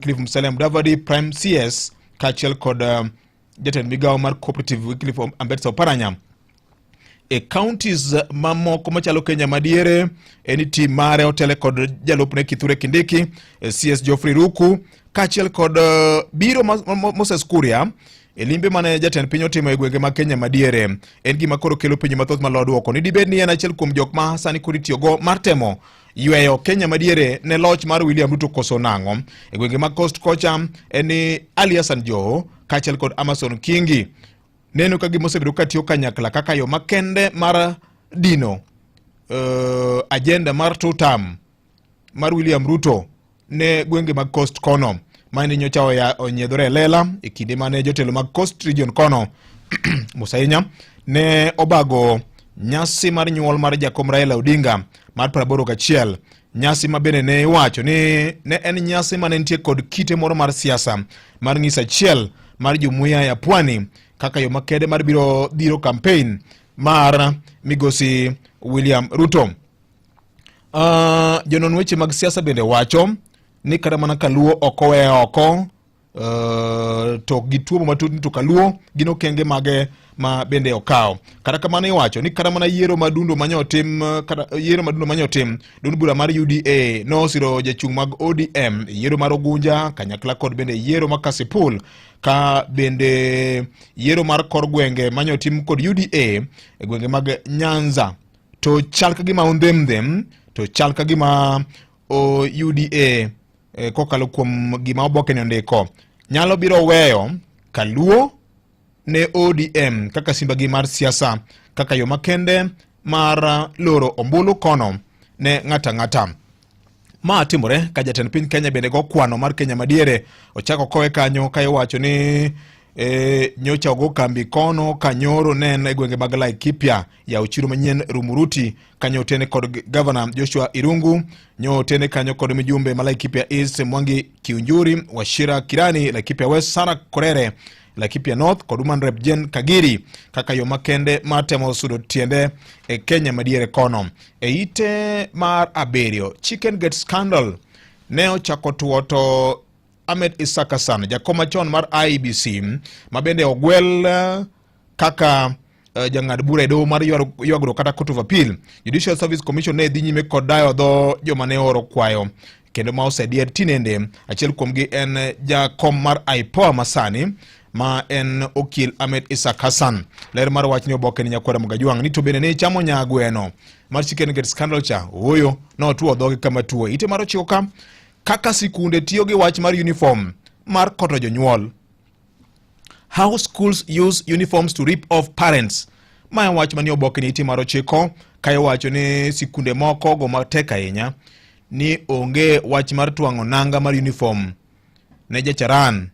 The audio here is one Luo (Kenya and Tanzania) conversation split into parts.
Wycliffe Musalia Mudavadi Prime CS Kachel kod Jatend Migao mar Cooperative Wycliffe Ambetsa Oparanya e counties mamoko machalo Kenya madiere eni tim mare otele kod jalupne Kithure Kindiki CS Geoffrey Ruku Kachel kod biro Moses Kuria limbe mane jatend piny otimo e gwenge ma Kenya madiere en gima koro kelo piny mathoth malodwoko ni dibed ni en achiel kuom jok ma sani kuri tiyogo mar temo yweyo Kenya madiere ne loch mar William Ruto koso nang'o e gwenge ma Coast kocha eni Ali Hassan Joho kachel kod Amason Kingi neno ka gima osebedo katiyo kanyakla kaka yo makende mar dino agenda mar two-term mar William Ruto ne gwenge mag Coast kono mani nyocha onyiedhore lela e kinde mane jotelo mag Coast region kono Musainya ne obago nyasi mar nyuol mar Jakom Raila Odinga mar 81 nyasi mabene ne iwacho ni ne en nyasi mane nitie kod kite moro mar siasa mar ng'isa achiel mar jumuiya ya Pwani kaka yo makede mar biro campaign mar migosi William Ruto. Jonon weche mag siasa bende wacho ni kata mana Kaluo okowe oko to gituomo matut to Kaluo gino kenge mage ma bende okao. Kata kamano iwacho ni kata mana yiero madundo manyotim dun bura mar UDA no siro jachung mag ODM yiero mar Ogunja kanyakla kod bende yiero mar Kasipul ka bende yiero mar kor gwenge manyotim kod UDA e gwenge mag Nyanza to chal ka gima ondemdem to chal ka gima UDA kokalo kuom gima oboke ni ondiko nyalo biro weyo Kaluo ne ODM kaka simbagi mar siasa kaka yo makende mar loro ombulu kono ne ng'ata. Ma timore ka jatend piny Kenya bende go kwano mar Kenya madiere ochako kowe kanyo ka iwacho ni nyocha ogo kambi kono kanyoro nen e gwenge mag Laikipia ya uchiro manyien Rumuruti kanyo tene kod Governor Joshua Irungu tene kanyo kod mijumbe ma Laikipia East Mwangi Kiunjuri Washira Kirani Laikipia West Sara Korere Laikipia North kod Woman Rep Jen Kagiri kaka yo makende matemo sudo tiende e Kenya madiere kono. E ite mar aberio Chicken Gate Scandal ne ochako tuoto Ahmed Isaka San jakoma chon mar IBC mabende ogwel kaka jang'ad bura do mar ywagro kata Court of Appeal. Judicial Service Commission ne dhi nyime kod dayo dho joma ne oro kwayo kendo ma osedier tinende achiel kuomgi en jakom mar IPOA masani ma en okil Ahmed Isaka Hassan. Ler mar wach ni oboke ni nyakwara Mugajwang ni to bende ne chamo nyagweno mar Chicken Gate Scandal cha oyo no tuo dhoge kama tuo ite maro chioka kaka sikunde tiyo gi wach mar uniform mar koto jonyuol. How schools use uniforms to rip off parents. Ma wach mani oboke ni ite maro chiko kayo wacho ni sikunde moko go matek ahinya ni onge wach mar twang'o nanga mar uniform ne jacharan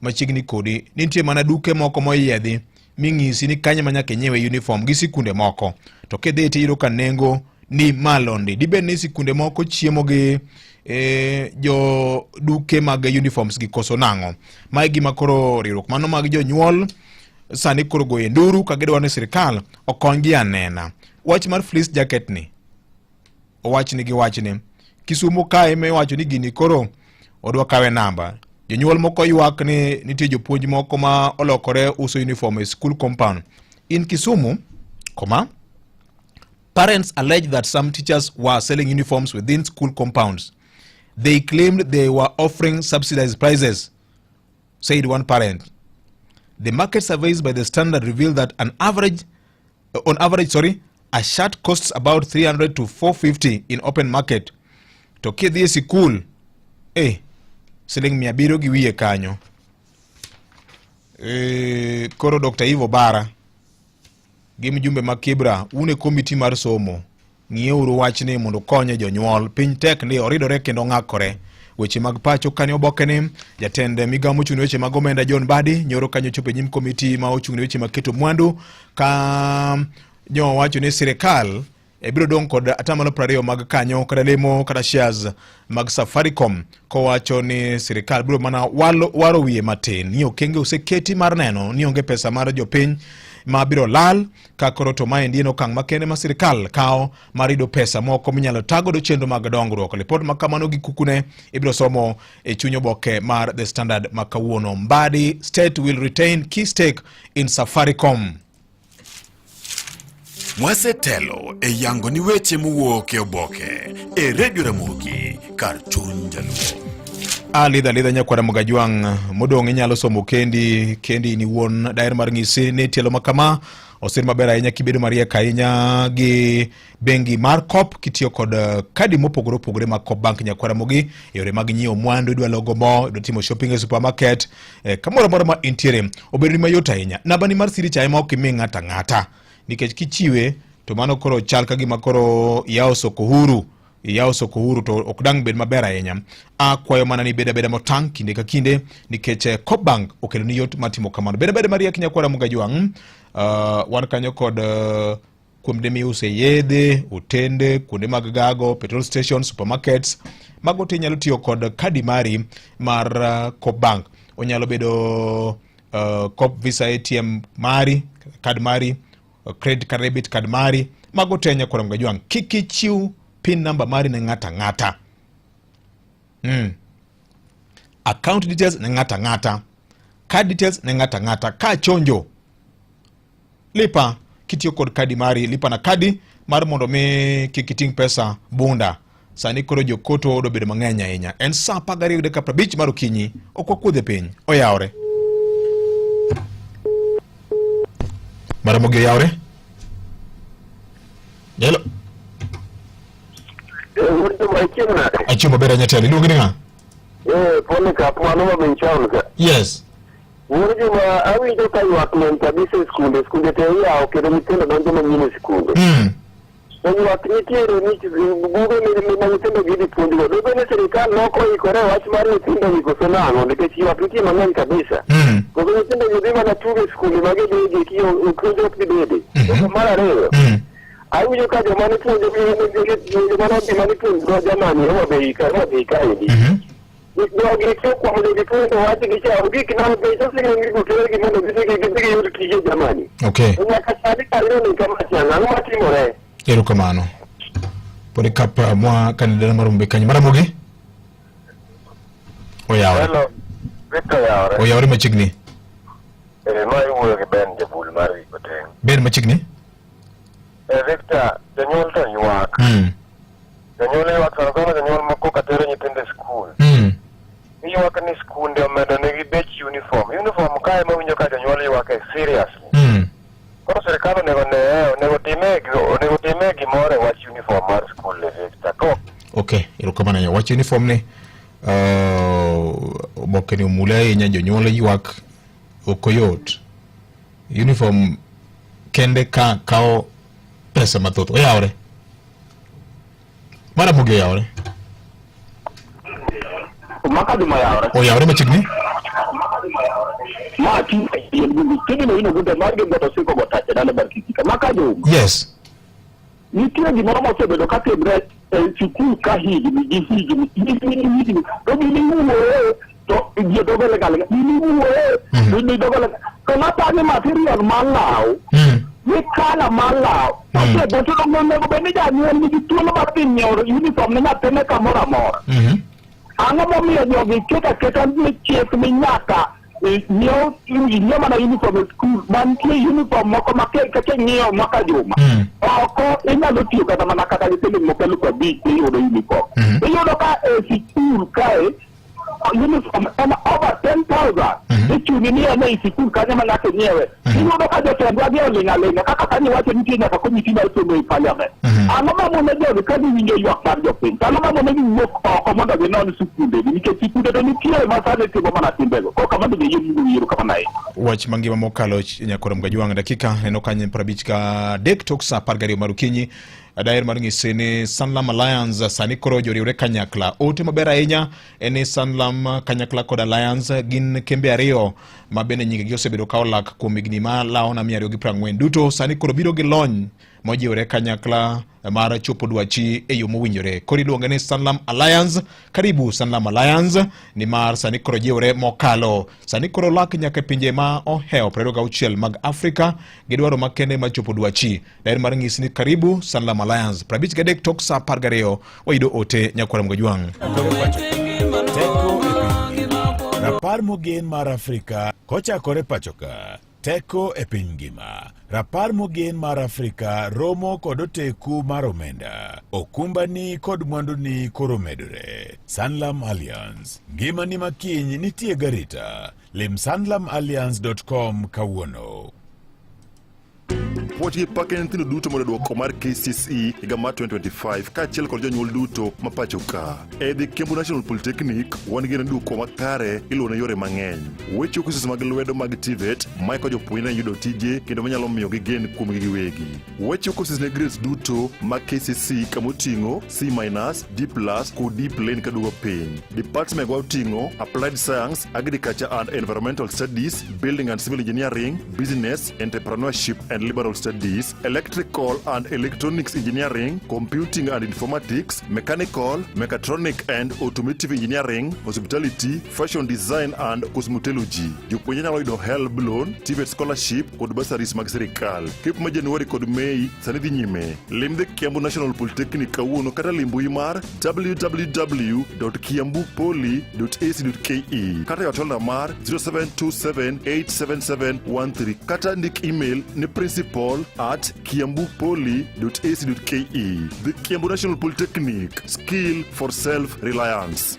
machigni kodi nitie mana duke moko moyiedhi ming'isi ni kanye manyaka nyewe uniform gi sikunde moko to kedhi tiro ka nengo ni malondi dibed ni sikunde moko chiemo gi jo duke mag uniforms gi koso nang'o. Ma gima koro riwruok mano mag jonyuol sani koro goye nduru ka gidwa ni sirikal okonygi anena. Wach mar fleece jacket ni owachni gi wachni Kisumu kae me wacho ni gini koro odwa kawe namba. Jonyuol moko ywak ni nitie jopuonj moko ma olokore uso uniform e school compound in Kisumu, parents allege that some teachers were selling uniforms within school compounds. They claimed they were offering subsidized prices, said one parent. The market surveys by the Standard revealed that on average, a shirt costs about 300 to 450 in open market. To kidhi school, siling 700 gi wiye kanyo. Koro Dr. Ivo Bara gi mjumbe ma Kibra une komiti mar somo ng'ieuru wachni mondo konye jonyuol piny tek ni oridore kendo ng'akore. Weche mag pacho kane oboke ni jatend migao mochung'ne weche mag omenda John Badi nyoro kanyo chopo nyim komiti ma ochung'ne weche mag keto mwandu ka nyo wacho ni sirikal biro dong kod atamalo 20 mag kanyo kada lemo kada shares mag Safaricom ko wacho ni sirikal biro mana waro wiye matin ni okenge oseketi mar neno ni onge pesa mar jopiny ma biro lal ka koro to maendi en okang' makende ma sirikal kawo mar yudo pesa moko minyalo tagodo chenro mag dongruok. Lipot ma kamano gi kukune ibiro somo e chuny oboke mar The Standard ma kawuono. Mbadi state will retain key stake in Safaricom. Mwasetelo e yango ni weche mowuok e oboke e Radio Ramogi kar chuny jaluo. Lidha nyakwara Mogajwang' modong' inyalo somo kendi ni wuon daher mar ng'isi ni tielo makama osir maber ahinya kibedo mariek ahinya gi bengi mar Coop kitiyo kod kadi mopogore opogore mag Coop Bank nyakwara Mogi yore mag nyiewo mwandu, idwa logo mo, idwa timo shopping e supermarket, kamoro amora ma intiere obedo ni mayot ahinya. Nambani mar siri cha ema ok imi ng'ata ng'ata nikech kichiwe to mano koro chal ka gima koro yawo soko huru to ok dang' bed maber ahinya. Akwayo mana ni beda motang' kinde ka kinde nikech Coop Bank okelo ni yot matimo kamano. Beda mariek nyakwara Mogajwang'. Wan kanyo kod kuonde miuse yedhe, otende, kuonde mag gago, petrol stations, supermarkets. Mago te nyalo tiyo kod kadi mari mar Coop Bank. Onyalo bedo Coop Visa ATM mari, kad mari, credit card debit card mari. Mago te nyakwara Mogajwang'. Kiki chiu pin number mari ne ng'ata. Account details ne ng'ata. Card details ne ng'ata. Ka chonjo lipa kitiyo kod kadi mari, lipa na kadi mar mondo mi kikiting pesa bunda. Sani koro jokoto odo bedo mang'eny ahinya. En sa 12:50 mar okinyi. Ok wakuodhe piny. Oyawre. Maramogi oyawre. Hello. Achimo bera nyateli. Iluongi ni ng'a? Pone ka pwano ma benchaun ka. Yes. Wurgi ma awinjo ka ywak men kabisa skunde te yawo kendo nyithindo donjo manyien e skunde. Ywak nitiere ni buge ma nyithindo gidhi puonjgo. Dobe ni sirikal nokoikore wach mar nyithindo wiko sonang'o nikech ywak nitie mang'eny kabisa. Koso nyithindo gidhi mana tugo e skunde ma gidhigi ki okrujo ok gibede. Mar ariyo, awinjo ka joma ni puonjo joma ni puonjo jamani ema bei kaendi. Okay. Erokamano. Pode kapa mwa kanidana marumbe kanyi. Maramogi? Oyawre. Hello. Victor yawre. Oyawre machigni? Mai wuoyo gi Ben Jabul mar Wikoteng. Ben machigni? Victor, janyuol to ywak. Janyuol ywak sana kama janyuol moko katero nyithindo e skul. Ywak ni skunde omedo negi bech uniform kae ma winjo ka janyuol ywak seriously. Koro sirikal onego time gimoro e wach uniform mar skul Victor. Okay, erokamano ya wach uniform ni oboke ni omule ahinya jonyuol ywak okoyot. Uniform kende ka kao pesa mathoth. Oyawre. Maramogi oyawre. Makadi mayawre. Oyawre machigni? Yes. Nitie gimoro mosebedo ka timre e sikul ka higni to dogo legal ni dogo kana tani material malaw ni kala malaw ose boto no nego beni janyuol ni tuolo matin nyor uniform ne nyathine kamoro amora. Ang'o momiyo jogi keta ni chiek ni nyaka nyiew mana uniform e skul mantie uniform moko makeke nyiewo maka juma oko inyalo tiyo kata mana kata nyithindo mokalo kwa bich iyudo uniform. Iyudo ka sikul kae uniform ema over 10,000 ichuni ni ene sikul kanya ma ng'ato nyiewe. Iyudo ka jotendwa gi oling'aling'a kaka kanyo wacho nitie nyaka komiti mar somo e parliament. Ang'o mamone jogi ka giwinjo ywak mar jopiny, ang'o mamone giwuok oko mondo ginon sikunde nikech sikunde to nitie ma sani timo mana timbego. Koro kamano be yiero kamano ahinya. Wach mangima mokalo nyakwara Mogajwang' dakika neno kanye 53 tok sa 12 mar okinyi. Daher mar ng'isi ni Sanlam Alliance sani koro joriwre kanyakla. Ote maber ahinya en Sanlam kanyakla kod Alliance gin kembe ariyo ma bende nyingegi osebedo ka olak kuom higni ma lawo na 240 duto sani koro biro gi lony mojiwore kanyakla mar chopo dwachi e yo mowinjore. Koro iluonge ni Sanlam Alliance. Karibu Sanlam Alliance, ni mar sani koro jiwore mokalo. Sani koro lak nyaka pinje ma oheo 26 mag Afrika gidwaro makende ma chopo dwachi. Daer mar ng'isi ni karibu Sanlam Alliance. 53 tok sa 12 wayudo ote nyakwara mgojwang'. Rapar mogen mar Afrika kochakore pachoka. Teko e piny ngima. Rapar mogen mar Afrika romo kod oteku mar omenda. Okumbani kod mwanduni koro medore. Sanlam Alliance. Ngima ni makiny nitie garita. Lim sanlamalliance.com kawuono. Puoch gi pake nyithindo duto mondo duoko mar KCSE higa mar 2025 kaachiel kod jonyuol duto ma pacho ka. Edhi Kiambu National Polytechnic wan gi duoko makare iluwo ne yore mang'eny. Weche kosis mag lwedo mag TVET maiko jopuonjre yudo tije kendo manyalo miyo gi gen kuom gi giwegi. Weche kosis ne grades duto mag KCSE kamoting'o C-, D+, kod D plain kaduogo piny. Department oting'o Applied Science, Agriculture and Environmental Studies, Building and Civil Engineering, Business, Entrepreneurship and Liberal Studies, Electrical and Electronics Engineering, Computing and Informatics, Mechanical, Mechatronic and Automotive Engineering, Hospitality, Fashion Design and Cosmetology. Jopuonjre nyalo yudo HELB loan, TVET scholarship kod bursaries mag sirikal. Kip ma Januari kod Mei sani dhi nyime. Lim the Kiambu National Polytechnic kawuono kata limbui mar www.kiambupoly.ac.ke kata yotolna mar 0727877113 kata ndik email ni principal@kiambupoly.ac.ke. The Kiambu National Polytechnic, skill for self-reliance.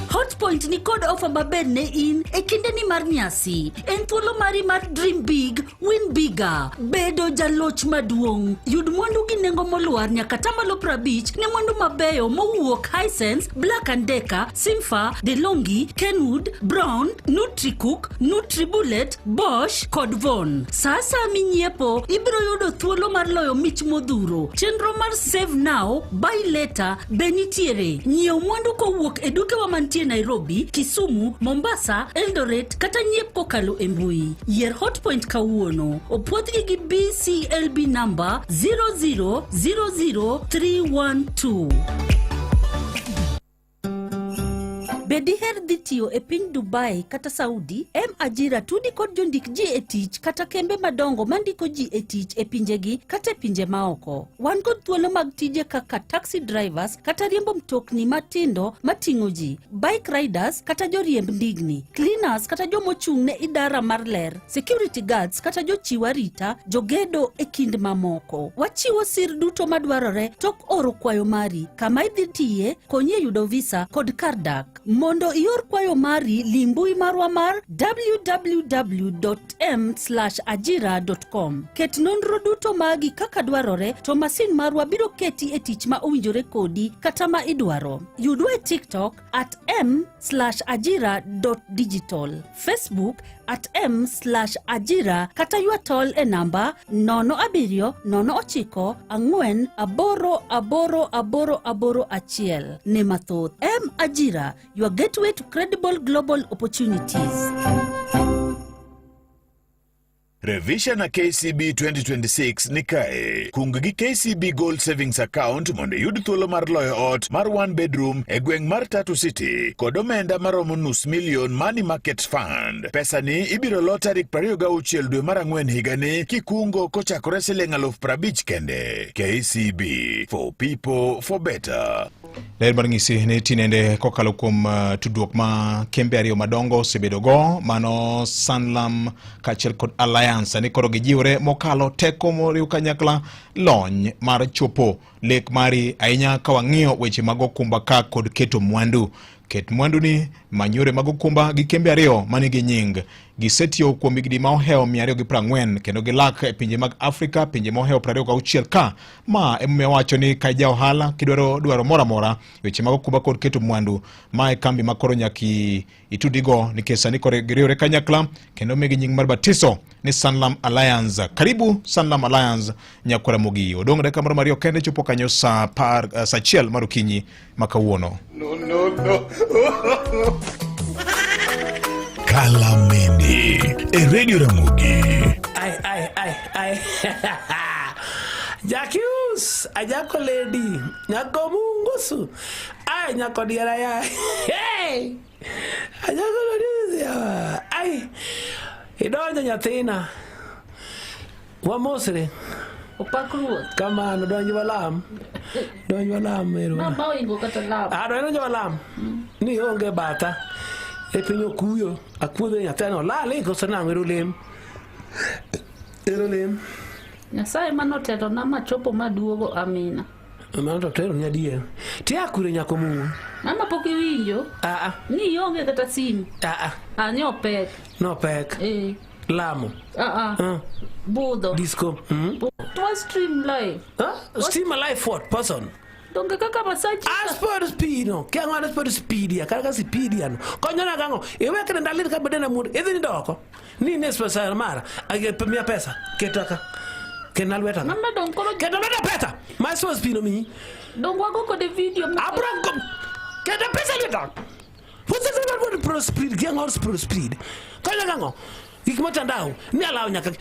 Hotpoint ni kod offer maber ne in e kinde ni mar nyasi. En thuolo mari mar dream big, win bigger. Bedo jaloch maduong'. Yud mwandu gi nengo moluar nyaka tamalo 50 ne mwandu mabeyo mowuok Hisense, Black & Decker, Simfa, DeLonghi, Kenwood, Brown, NutriCook, NutriBullet, Bosch kod Von. Sasa minyiepo ibiro yudo thuolo mar loyo mich modhuro. Chenro mar Save Now, Buy Later benitiere. Nyiew mwandu kowuok e duke wa mantie Nairobi, Kisumu, Mombasa, Eldoret kata nyiep kokalo e mbui. Yier Hotpoint kawuono. Opuothgi gi BCLB number 0000312. Bediher dhi tiyo e piny Dubai kata Saudi, Ajira tudi kod jondik ji e tich kata kembe madongo mandiko ji e tich e pinjegi kata e pinje maoko. Wan kod thuolo mag tije kaka taxi drivers kata riembo mtokni matindo mating'o ji, bike riders kata joriemb ndigni, cleaners kata jomochung' ne idara mar ler, security guards kata jochiw arita, jogedo e kind mamoko. Wachiwo sir duto madwarore tok oro kwayo mari, kama idhi tiye, konyi e yudo visa kod kar dak. Mondo ior kwayo mari limbui marwa mar www.m/ajira.com. Ket nonro duto magi kaka dwarore to masin marwa biro keti e tich ma owinjore kodi kata ma idwaro. Yudwa e TikTok @m/ajira.digital, Facebook @m/ajira kata ywa tol e namba 0709948881. Ne mathoth, Ajira, your gateway to credible global opportunities. Revision na KCB 2026 ni kae. Kung gi KCB Gold Savings Account mondo yud thuolo mar loyo ot mar 1 bedroom e gweng' mar Tatu City kod omenda maromo $500,000 Money Market Fund. Pesa ni ibiro lo tarik 26 dwe mar 4 higani kikungo kochakore $50,000 kende. KCB, for people, for better. Ler mar ng'isi ne tinende kokalo kuom tudruok ma kembe ariyo madongo sebedogo, mano Sanlam kaachiel kod Alliance ni koro gijiwre mokalo teko moriw kanyakla lony mar chopo lek mari ahinya ka wang'iyo weche mag okumba ka kod keto mwandu. Ket mwandu ni manyore mag okumba gi kembe ariyo manigi nying. Gisetiyo kuom higni ma oheo 240 kendo gilak e pinje mag Afrika, pinje ma oheo 26 ka. Ma emomiyo wacho ni ka ja ohala kidwaro mora weche mag okumba kod keto mwandu, ma e kambi makoro nyaki itudigo nikech sani koro giriwre kanyakla kendo migi nying mar batiso ni Sanlam Alliance. Karibu Sanlam Alliance nyakwara mogi. Odong' dakika moro mariyo kende chopo kanyo sa 1 mar okinyi makawuono. No. Kalameni e Radio Ramogi. Ai. Ajako lady, nyako mungusu. Ay, nyako diara ya. Hey! Ajako lady ya. Ay. Idonjo nyathina. Wamosre. Opakruoth. Kama no donjo walam. Donjo walam ero. Ma bawengo kata lam. Donjo walam. Ni onge bata. E pinyo kuyo. Akuodho nyathino lali koso nango erolem. Erolem. Nyasaye manotelo na machopo maduogo amina. Mano to tero nyadie. Ti akure nyako mungu. Mama pok iwinjo? Ni onge kata simu. Anyo pek. No pek. Lamo. Budho. Disco. Twa stream live. Stream live what person? Donge kaka masaji. Asport speed no. Kya ngwana sport speed ya. Kaka speed ya no. Konyona gango. Iwe kene ndalit ka bedena mur. Idhi ndoko. Ni nespesa mara. Age pemia pesa. Ketaka. Kenal weta. Mama don koro. Keta weta pesa. My sport speed no mi. Don wago ko de video. Abrango. Keta pesa leta. What's the pro speed? Kya ngor sport speed. Konyona gango. Ikimotandao ni alao nyaka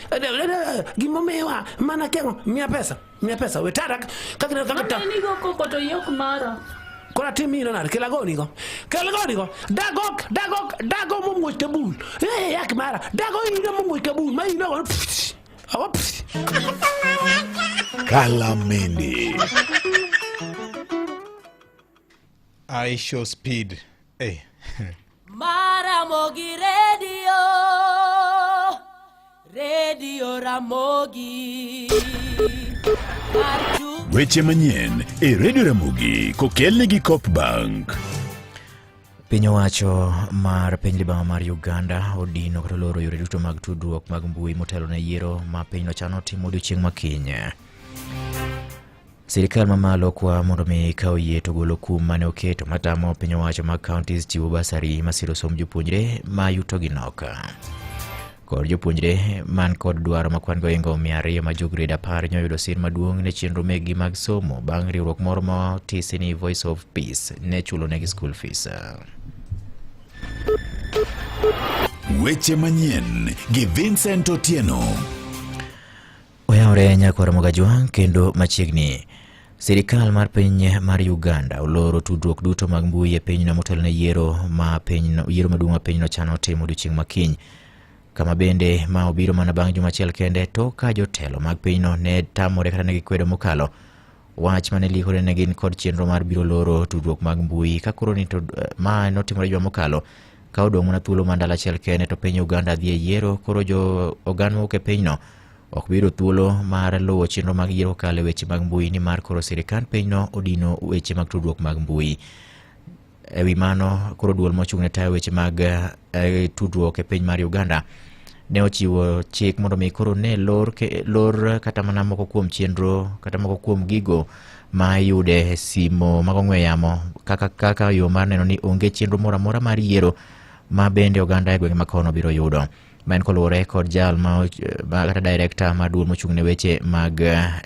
gimomewa mana kengo mia pesa wetara kakina kakata ni go koko to yok mara kora timino na kela goni go dago mumu tabul yak mara dago ina mumu tabul mai ina awa Kalamindi. I show speed. Hey. Maramogi Radio Ramogi. Weche manyien e Radio Ramogi kokelne gi Coop Bank. Piny owacho mar piny libama mar Uganda odino kata loro yore duto mag tudruok mag mbui motelo ne yiero ma pinyno chano timo odiechieng' makiny. Sirikal mamalo kwa mondo mi ikaw yie to golo kum mane oketo matamo piny owacho mag counties chiwo basari masiro som jopuonjre ma yuto gi noka. Kod jopuonjre man kod dwaro makwan goingo 200 ma jograde 10 nyoyudo sir maduong' ne chenro megi mag somo bang' riwruok moro ma tisi ni Voice of Peace ne chulo negi school fees. Weche manyien gi Vincent Otieno. Oyaore nyakwara Mogajwang kendo machiegni. Sirikal mar piny mar Uganda oloro tudruok duto mag mbui e pinyno motelo ne yiero maduong' ma pinyno chano timo odiechieng' makiny. Kama bende ma obiro mana bang' juma achiel kende to ka jotelo mag pinyno ne tamore kata ne gikwedo mokalo wach mane likore ne gin kod chenro mar biro loro tudruok mag mbui ka koro ni to ma notimore juma mokalo ka odong' mana thuolo mandala achiel kende to piny Uganda dhi e yiero koro jo oganda mowuok e pinyno ok biro thuolo mar luwo chenro mag yiero kale weche mag mbui ni mar koro sirikal pinyno odino weche mag tudruok mag mbui. Ewi mano koro duol mochung'ne tayo weche mag tudruok e piny mar Uganda ne ochiwo chik mondo mi koro ne lor kata mana moko kuom chenro kata moko kuom gigo ma yude simo mag ong'we yamo kaka yo mar neno ni onge chenro moro amora mar yiero ma bende Uganda e gwenge makono biro yudo. Ma en koluwore kod jal ma kata director mar duol mochung'ne weche mag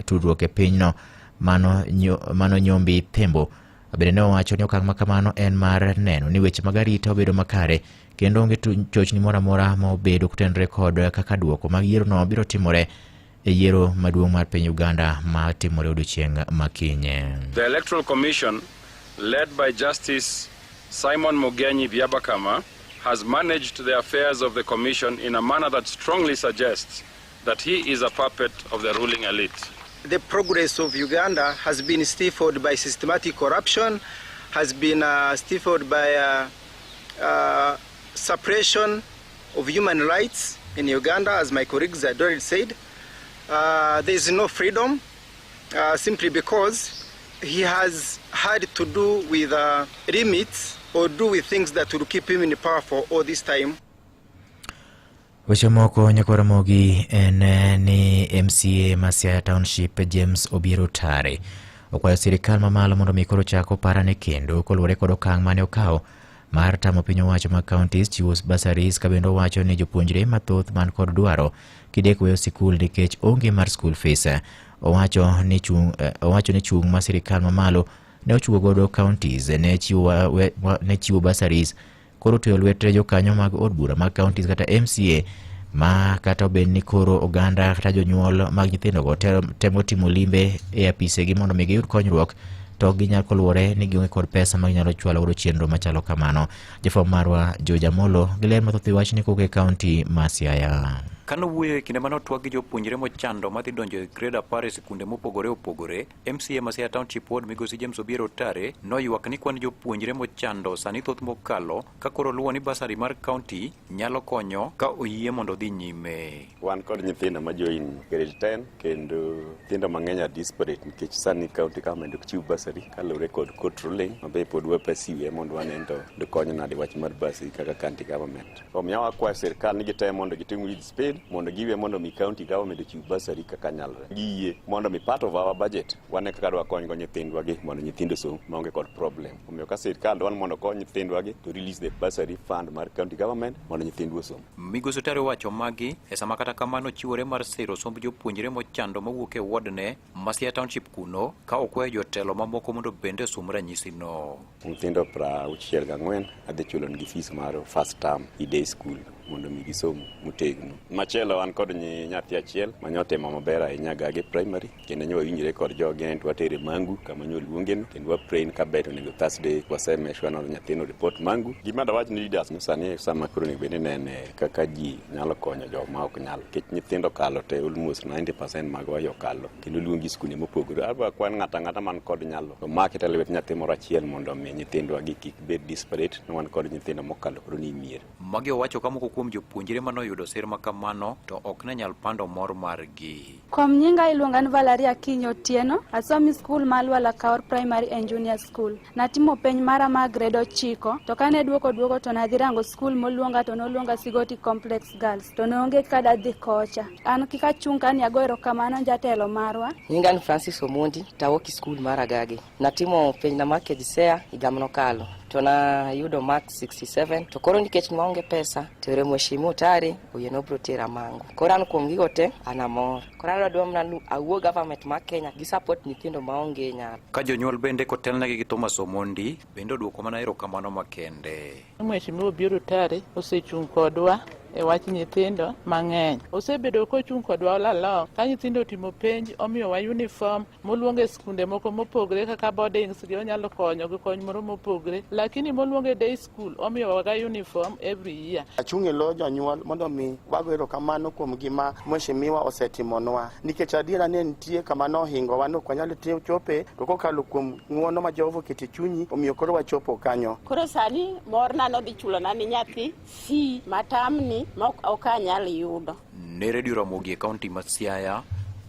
tudruok e pinyno mano Nyombi Thembo. Bende ne owacho ni okang' makamano en mar neno ni weche mag arita obedo makare kendo onge chochni moro amora ma obedo kutenre kod kaka duoko mag yiero no biro timore e yiero maduong' mar piny Uganda ma timore odiechieng' makiny. The Electoral Commission, led by Justice Simon Mugenyi Byabakama, has managed the affairs of the commission in a manner that strongly suggests that he is a puppet of the ruling elite. The progress of Uganda has been stifled by systematic corruption, has been stifled by suppression of human rights in Uganda, as my colleagues had already said. There is no freedom simply because he has had to do with limits or do with things that will keep him in power for all this time. Weche moko nyakwara mogi en ni MCA Masia Township James Obiero Tare okwayo sirikal mamalo mondo mi koro chako parane kendo koluwore kod okang' mane okawo mar tamo piny owacho mag counties chiwo basaris ka bende owacho ni jopuonjre mathoth man kod dwaro kidek weyo sikul nikech onge mar school fees. Owacho ni chung' ma sirikal mamalo ne ochuo godo counties ne chiwo basaris koro tuyo lwete jokanyo mag od bura mag counties kata MCA ma kata obed ni koro oganda kata jonyuol mag nyithindogo temo timo limbe e apisegi mondo mi giyud konyruok, to ginyal koluwore ni gionge kod pesa ma ginyalo chwalo godo chenro machalo kamano. Jafwambo marwa George Amolo gi ler mathoth wach ni koke kaunti ma Siaya. Kano wuoyo kinde mano twag gi jopuonjre mochando madhi donjo e grade 10 e sikunde mopogore opogore, MCA ma Siaya Township Ward Migosi James Obiero Otare noywak ni kwan jopuonjre mochando sani thoth mokalo ka koro luwo ni basari mar kaunti nyalo konyo ka oyie mondo dhi nyime. Wan kod nyithindo ma join grade 10 kendo nyithindo mang'eny are disparate nikech sani kaunti government ok chiw basari kaluwore kod court ruling mabe pod wapasiwe mondo wanendo konyo nade wach mar basari kaka county government. Omiyo wakwayo sirkal ni gitem mondo gitim with speed mondo giwe mondo mi county government chiw basari kaka nyalre. Giyie mondo mi part of our budget wane kaka dwa kony go nyithindwa gi mondo nyithindo som maonge kod problem. Omiyo ka sirkal dwan mondo kony nyithindwa gi to release the basari fund mar county government mondo nyithindwa som. Migosi Otare wacho magi e sama kata kamano chiwore mar sero somb jopuonjre mochando mawuok e wardne ma Siaya Township kuno ka okwayo jotelo mamoko mondo bende som ranyisi no. Nyithindo 64 adhi chulo nigi fees mar first term e day school mondo mi gisom motegno. Machielo an kod nyathi achiel manyotimo maber ahinya Gage primary kendo nyo winjire kod joge to watere Mangu kama nyo luongeno kendo wa pray ka bet onego Thursday wasemeshwa no nyathino report Mangu. Gima da wach ni leaders no sani sama koro ni bende nene kaka ji nyalo konyo joma ok nyal. Kech nyithindo kalo te almost 90% magwa yo kalo kendo luongi skunde mopogore. Arwa kwan ng'ata man kod nyalo. To market elwet nyathi moro achiel mondo mi nyithindwa gi kik bed disparate no wan kod nyithindo mokalo koro ni mier. Magi owacho kamoko kuom jopuonjre manoyudo sir makamano to ok ne nyal pando mor margi. Kom nyinga iluonga ni Valeria Kinyo Tieno, asomi skul mar Lwala Kaur Primary and Junior School. Natimo penj mara ma grade 9 to kane duoko to nadhi rango skul moluonga to noluonga Sigoti Complex Girls to neonge kada dhi kocha. An kika chung kani agoero kamano jatelo marwa. Nyinga ni Francis Omondi, tawoki skul mara Gage. Natimo penj na mark Kisea igamno kalo. To na yudo mark 67 to koro nikech maonge pesa tere Mheshimiwa Otare oyeno bro tera Mangu. Koro an kuom gigo te anamor. Koro adwa mna awuo government ma Kenya gi support nyithindo maonge nyalo. Ka jonyuol bende kotelnegi gi Thomas Omondi bende oduoko mana erokamano makende. Mheshimiwa Obiero Otare osechung kodwa e wach nyithindo mang'eny. Osebedo kochung kodwa olalong ka nyithindo timo penj omiyo wa uniform moluonge skunde moko mopogre kaka boardings gi onyalo konyo gi kony moro mopogre, lakini moluonge day school omiyo wa uniform every year. Achung' e lo jonyuol mondo mi wago erokamano kuom gima Mheshimiwa osetimonwa nikech adiera ne nitie kama nohingo wan ok wanyal chope to kokalo kuom ng'uono ma Jehova oketo e chunyi omiyo koro wachopo kanyo. Koro sani morna no dhi chulo na ni nyathi si matamni ma ok anyal yudo. Ne Radio Ramogi e kaunti ma Siaya,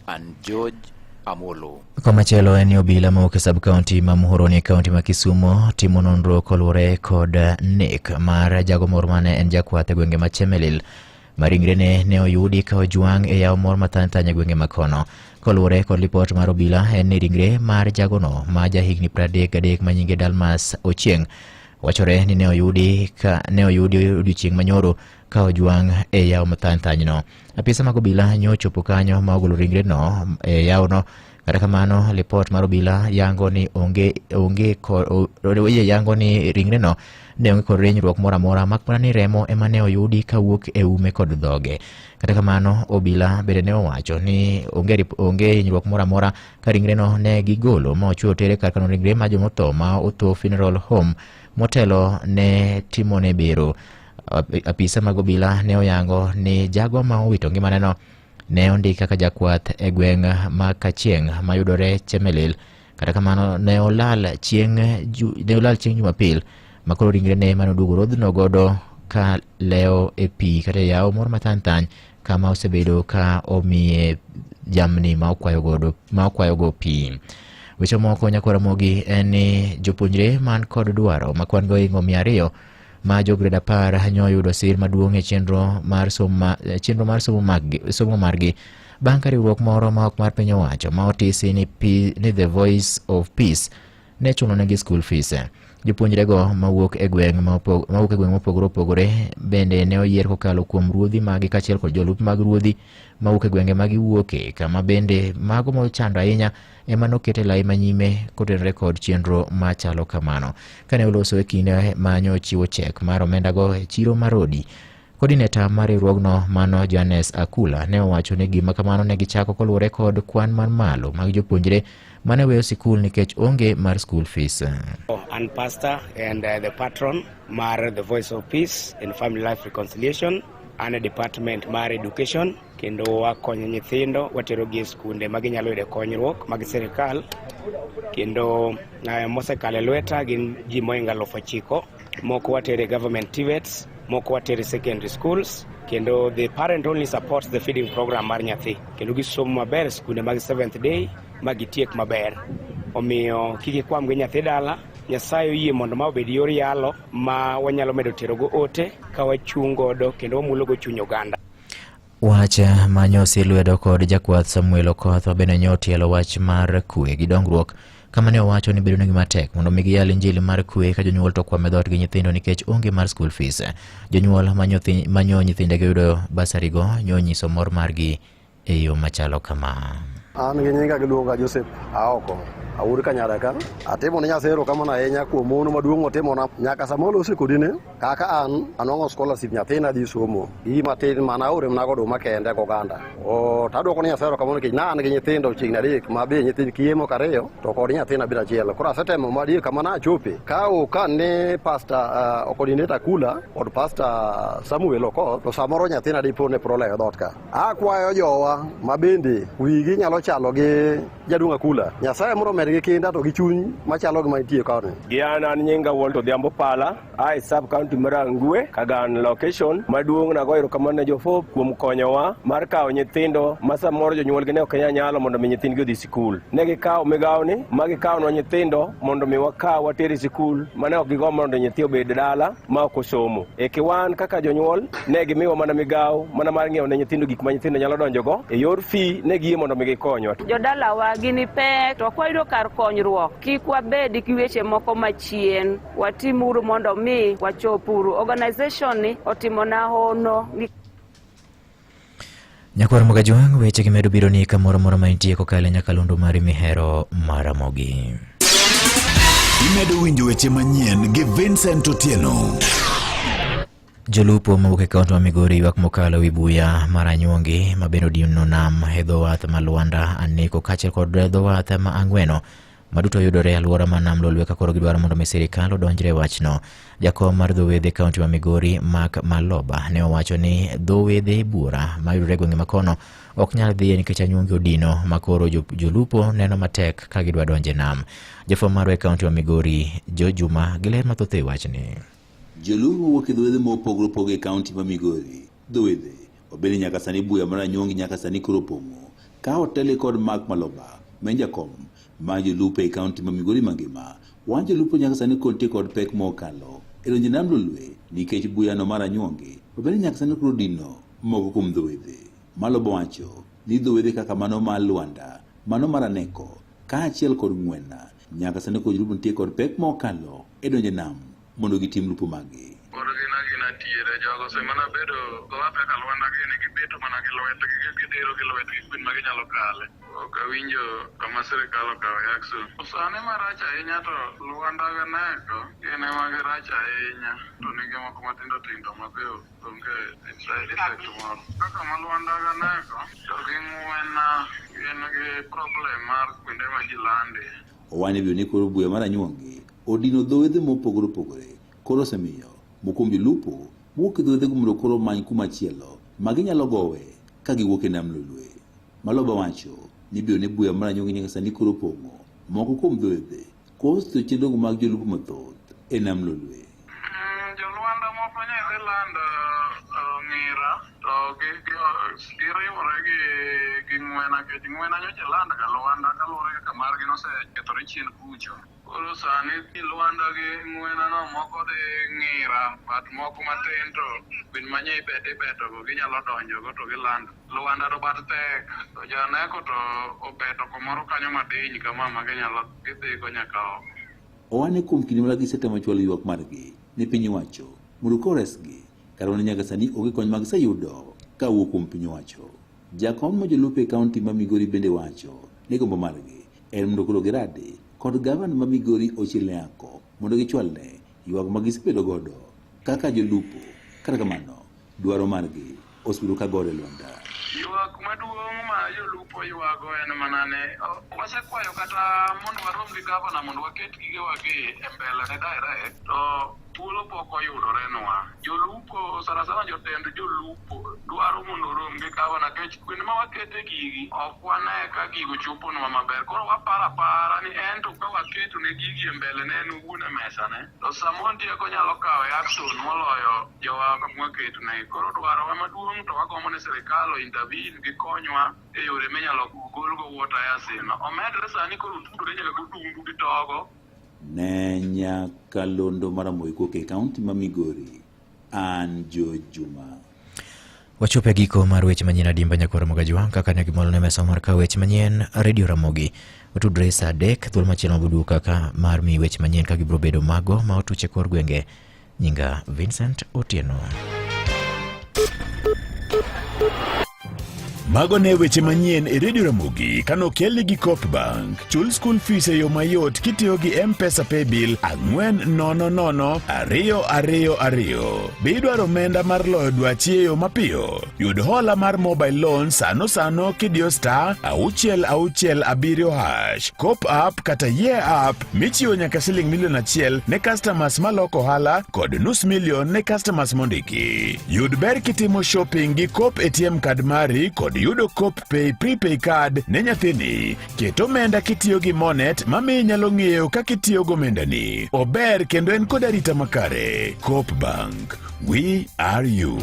an George Amolo. Komachielo en obila mawuok e sub-county ma Muhoroni e kaunti ma Kisumo timo nonro koluwore kod nek mar jago moro mane en jakwath e gwenge ma Chemelil. Maringrene ne oyudi ka ojwang' e yawo moro matany e gwenge ma kono. Koluwore kod lipot mar obila en ni ringre mar jagono ma jahigni 33 ma nyinge Dalmas Ochieng' wachore ni ne oyudi odiochieng' manyoro ka ojwang' e yawo matany no. Apisa mag obila nyochopo kanyo ma ogolo ringre no e yawo no. Kata kamano lipot mar obila yango ni yango ni ringre no ne onge kod rinyruok moro amora mak mana ni remo ema ne oyudi kawuok e ume kod dhoge. Kata kamano obila bende ne owacho ni onge hinyruok moro amora ka ringre no ne gigolo ma ochuo tere kar kano ringre ma jomotho ma otho funeral home motelo ne timone bero. Apisa mag obila ne oyango ni jago ma owito ngimane no ne ondika ka jakwath e gweng' ma Kachieng' mayudore Chemelil. Kata kamano ne olal chieng' Jumapil ma koro ringre ne manoduogo rodhno godo ka leo e pi kata yawo moro matany kama osebedo ka omiye jamni ma okwayo go pi. Weche moko nyakora mogi en ni jopuonjre man kod dwaro ma kwan go ingo 200 ma jo grade 10 nyoyudo sir maduong' e chenro mar somo margi bang' ka riwruok moro ma ok mar piny owacho ma otisi ni The Voice of Peace ne chulo negi school fees. Jopuonjre go mawuok e gweng' mopogore opogore bende ne oyier kokalo kuom ruodhi magi kachiel kod jolup mag ruodhi mawuok e gwenge magi wuoke kama bende mago mochando ahinya ema nokete lai manyime kotenore kod chenro machalo kamano. Kane oloso e kinde ma nyochiwo chek mar omenda go e chiro marodi Coordinator mar riwruogno mano Johannes Akula ne owacho ni gima kamano ne gichako koluwore kod kwan man malo mag jopuonjre mane weyo sikul nikech onge mar school fees. And pastor and the patron mar the Voice of Peace and Family Life Reconciliation and a department mar education kendo wakonyo nyithindo waterogi e skunde maginyalo yude konyruok mag sirikal kendo mosekalo lweta gin ji moinga 9,000 moko watere government TVETs moko watere secondary schools kendo the parent only supports the feeding program mar nyathi kendo gisomo maber skunde mag 7th day magitiek maber omiyo kikikwam gi nyathi dala Nyasaye oyie mondo ma obed yor yalo ma wanyalo medo terogo ote ka wachung' godo kendo wamulogo chuny oganda. Wacha manyosi lwedo kod jakwath Samuel Okoth bende nyotielo wach mar kwe gi dongruok kama ne owacho ni bedo negi matek mondo migi yal injili mar kwe ka jonyuol to kwame dhoot gi nyithindo nikech onge mar school fees. Jonyuol manyo nyithindegi yudo basarigo nyiso mor margi e yo machalo kama. An gi nyinga giluonga Joseph Aoko awuod Kanyaraka atimo ne Nyasero kamano ahinya kuom mono maduong' otimona nyaka samoro osekodine kaka an anwang'o scholarship nyathina dhi somo gi matin mana aore mnagodo makende goganda tadwoko ne Nyasero kamano nikech an gi nyithindo chiegni 3 ma be nyithind kiemo kariyo to kod nyathina biro achiel koro asetemo madier kamano achope ka ne pastor coordinator Kula kod pastor Samuel Okoth to samoro nyathina dipo ne prole dhoot ka akwayo jowa ma bende wigi nyalo chalo gi jaduong' Akula Nyasaye moro medgi kinda to gi chuny machalo gi mantie koni. An nyinga Walter Odhiambo Pala ai sub county mar Angwe Kagan location maduong' nagoyo erokamano ne jofo kuom konyowa mar kawo nyithindo ma samoro jonyuolgi ne ok nyalo mondo mi nyithindgi odhi sikul. Ne gikawo migawoni ma gikawonwa nyithindo mondo mi wakaw wateri sikul mane ok gigombo mondo nyathi obed dala ma ok osomo. Wan kaka jonyuol ne gimiwa mana migawo mana mar ng'iewo ne nyithindo gik ma nyithindo nyalo donjogo e yor fee ne giyie mondo mi gikonywa. Jodalawa gini pek to kwayudo kar konyruok kik wabed gi weche moko machien watimuru mondo mi wachopuru. Organization ni otimona hono. Nyakwar Mogajwang' weche gimedo biro ni kamoro moro maintie kokale nyakalondo mari mihero maramogi. Imedo winjo weche manyien gi Vincent Otieno. Jolupo mawuok e kaunti ma Migori ywak mokalo wi buya mar Anyuongi ma bende odino nam e dho wath ma Luanda Aneko kaachiel kod dho wath ma Angweno maduto yudore e alwora ma nam Lolwe ka koro gidwaro mondo sirikal odonjre e wachno. Jakom mar dho wedhe kaunti ma Migori Mark Maloba ne owacho ni dho wedhe buora ma yudore e gwenge ma kono ok nyal dhiye nikech Anyuongi odino ma koro jolupo neno matek ka gidwa donjo e nam. Jafwambo mar kaunti ma Migori Jo Juma giler mathoth e wachni. Jolupo wuok e dho wedhe mopogore opogore e kaunti ma Migori. Dho wedhe obedi nyaka sani buya mar Anyuongi nyaka sani koro pong'o ka otele kod Mark Maloba ma jakom ma jolupo e kaunti ma Migori mangima wan jolupo nyaka sani kontie kod pek mokalo e donjo nam Lolwe nikech buyano mar Anyuongi obedi nyaka sani koro dino moko kuom dho wedhe. Maloba wacho ni dho wedhe kaka mano mar Luanda, mano mar Aneko kaachiel kod Ngwena nyaka sani koro jolupo nitie kod pek mokalo e donjo nam mondo gitim lupo magi. Koro gina tiere jogo semana bedo dhowath ka Luanda gini gibeto mana gi lwetgi gidiro gi lwetgi kwin ma ginyalo kale. Ok awinjo kama sirikal okawo yakso. Sani marach ahinya to Luanda gi Aneko gin ema girach ahinya to nigi moko matindo tindo ma be onge side effect moro. Kaka ma Luanda gi Aneko to gi Ngwena gin gi problem mar kwinde ma ji lande. Owani biyo ni koro buya mar Anyuongi odino dho wedhe mopogore opogore koro osemiyo mokuom jolupo wuok e dho wedhe mondo koro many kumachielo ma ginyalo gowe ka giwuok e nam Lolwe. Maloba wacho ni biyo ni buya mar Anyuongi nyaka sani koro pong'o moko kuom dho wedhe kosto chenrogo mag jolupo mathoth e nam Lolwe. Joluanda moko nyaka lando ng'ira to giriwore gi Ngwena kech Ngwena nyocha landa ga Luanda kaluwore kaka margi nosekethore chien kucho. Koro sani Luanda gi Ngwena no moko dhi ng'ira but moko matin to piny manye ibeto go ginyalo donjo go to gilando. Luanda to bat tek to Janeko to obeto komoro kanyo madiny kama ma ginyalo gidhi go nyaka oko. Owane kuom kinde malagi setemo chwalo ywak margi ni piny wacho mondo koresgi kar wane nyaka sani onge kony mag sayudo ka wuok kuom piny wacho. Jakom ma jolupo e kaunti ma Migori bende wacho ni gombo margi en mondo koro girade kod gavana ma Migori Ochieng' Nyako mondo gichwalne ywak ma gisebedo godo kaka jolupo. Kata kamano dwaro margi osebedo ka gore lwanda. Ywak maduong' ma jolupo ywago en mana ne wasekwayo kata mondo warom gi gavana mondo waket gigewa gi e mbele ne direct to thuolo pok oyudorenwa. Jolupo sana sana jotend jolupo dwaro mondo orom gi gavana kech kwene ma wakete gigi ok wane ka gigo choponwa maber. Koro waparo apara ni en to ka waketo ne gigi e mbele ne en owuon e mesa ne to samon tieko nyalo kawe action moloyo jowa mwaketo ne. Koro dwarowa maduong' to wagombo ne sirikal intervene gi konywa e yore minyalo golgo water yasino. Omedre sani koro tudore nyaka godungu gi togo. Ne Nyakalondo Maramogi kuoke kaunti ma Migori, an George Juma. Wachope giko mar weche manyien adimba nyakoro Mogajwang kaka ne gimolo ne mesa mar ka weche manyien Radio Ramogi. Otudre sa dek thuol machielo mabudu kaka mar mi weche manyien ka gibro bedo mago ma otuche kor gwenge. Nyinga Vincent Otieno. Mago ne weche manyien e Radio Ramogi kano kelni gi Coop Bank. Chul school fees e yo mayot kitiyo gi M-Pesa Paybill 4002222. Be idwaro omenda mar loyo dwachi e yo mapiyo? Yud hola mar mobile loan sano kidiyo *667#. Coop app kata Year app michiwo nyaka $1 million ne customers maloko hala kod $500,000 ne customers mondiki. Yud ber kitimo shopping gi Coop ATM card mari kod yudo Coop Pay Prepay Card ne nyathini. Keto omenda kitiyo gi Monet mami nyalo ng'eyo kaka itiyo go omendani. Ober kendo en kod arita makare. Coop Bank, we are you.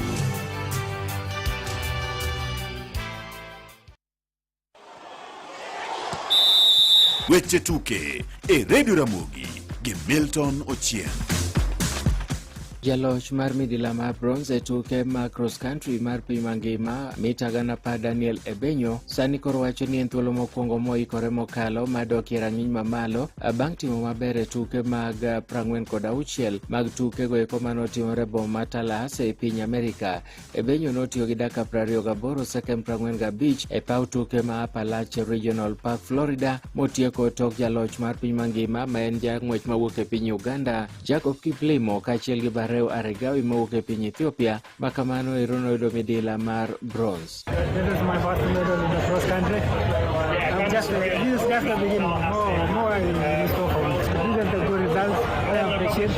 Weche tuke e Radio Ramogi gi Milton Ochieng. Jaloch mar midila mar bronze e tuke ma cross country mar piny mangima mita gana pa Daniel Ebenyo sani koro wacho ni en thuolo mokwongo moikore mokalo madokie rang'iny mamalo bang' timo maber e tuke mag 46 mag tuke go eko manotimore boma Talas e piny Amerika. Ebenyo notiyo gi dakika 28 sekem 45 e paw tuke ma Appalachia Regional Park Florida motieko tok jaloch mar piny mangima ma en jang'wech mawuok e piny Uganda Jacob Kiplimo kaachiel gi Aregawi mawuok e piny Ethiopia makamano ero noyudo midila mar bronze. This is my first medal in the cross country. This is just the beginning. More in store for me. These are the good results. I appreciate it.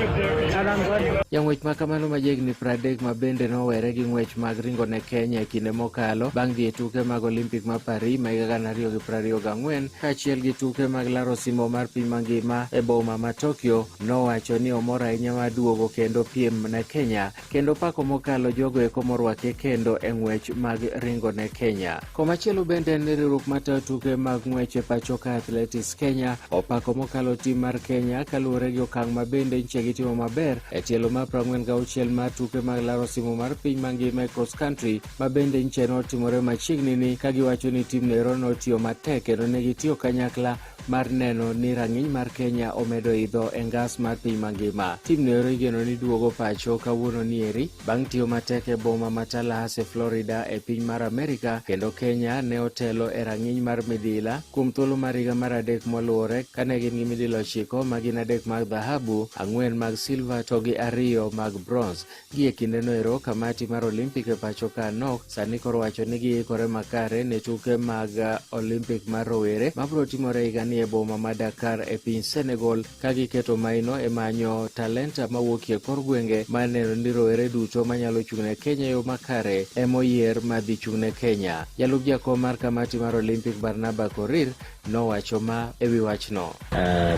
And I'm glad. Jang'wech makamano majegni 30 ma bende nowere gi ng'wech mag ringo ne Kenya e kinde mokalo bang' dhi e tuke mag Olimpik ma Paris ma 2024 kaachiel gi tuke mag laro simo mar piny mangima e boma ma Tokyo nowacho ni omor ahinya mar duogo kendo piem ne Kenya kendo pako mokalo jogo eko morwake kendo e ng'wech mag ringo ne Kenya. Komachielo bende en riwruok matayo tuke mag ng'wech e pacho ka Athletics Kenya opako mokalo tim mar Kenya kaluwore gi okang' ma bende nche gitimo maber e tielo mar 46 mar tuke mag laro simo mar piny mangima e cross country ma bende nche notimore machiegni ni ka giwacho ni tim nero notiyo matek kendo ne gitiyo kanyakla mar neno ni rang'iny mar Kenya omedo idho e ngas mar piny mangima. Tim nero igeno ni duogo pacho kawuono ni eri bang' tiyo matek e boma ma Tallahassee Florida e piny mar Amerika kendo Kenya ne otelo e rang'iny mar midila kuom thuolo mar higa mar 3 moluwore kane gin gi midila 9 ma gin 3 mag dhahabu, 4 mag silver to gi 2 mag bronze. Gi e kinde no ero kamati mar Olympic e pacho ka nok sani koro wacho ni giikore makare ne tuke mag Olympic mar rowere mabiro timore higa ni e boma ma Dakar e piny Senegal ka giketo maino e manyo talenta mawuokie kor gwenge maneno ni rowere duto manyalo chung'ne Kenya yo makare emoyier madhi chung'ne Kenya. Jalub jakom mar kamati mar Olympic Barnaba Korir nowacho ma ewi wachno.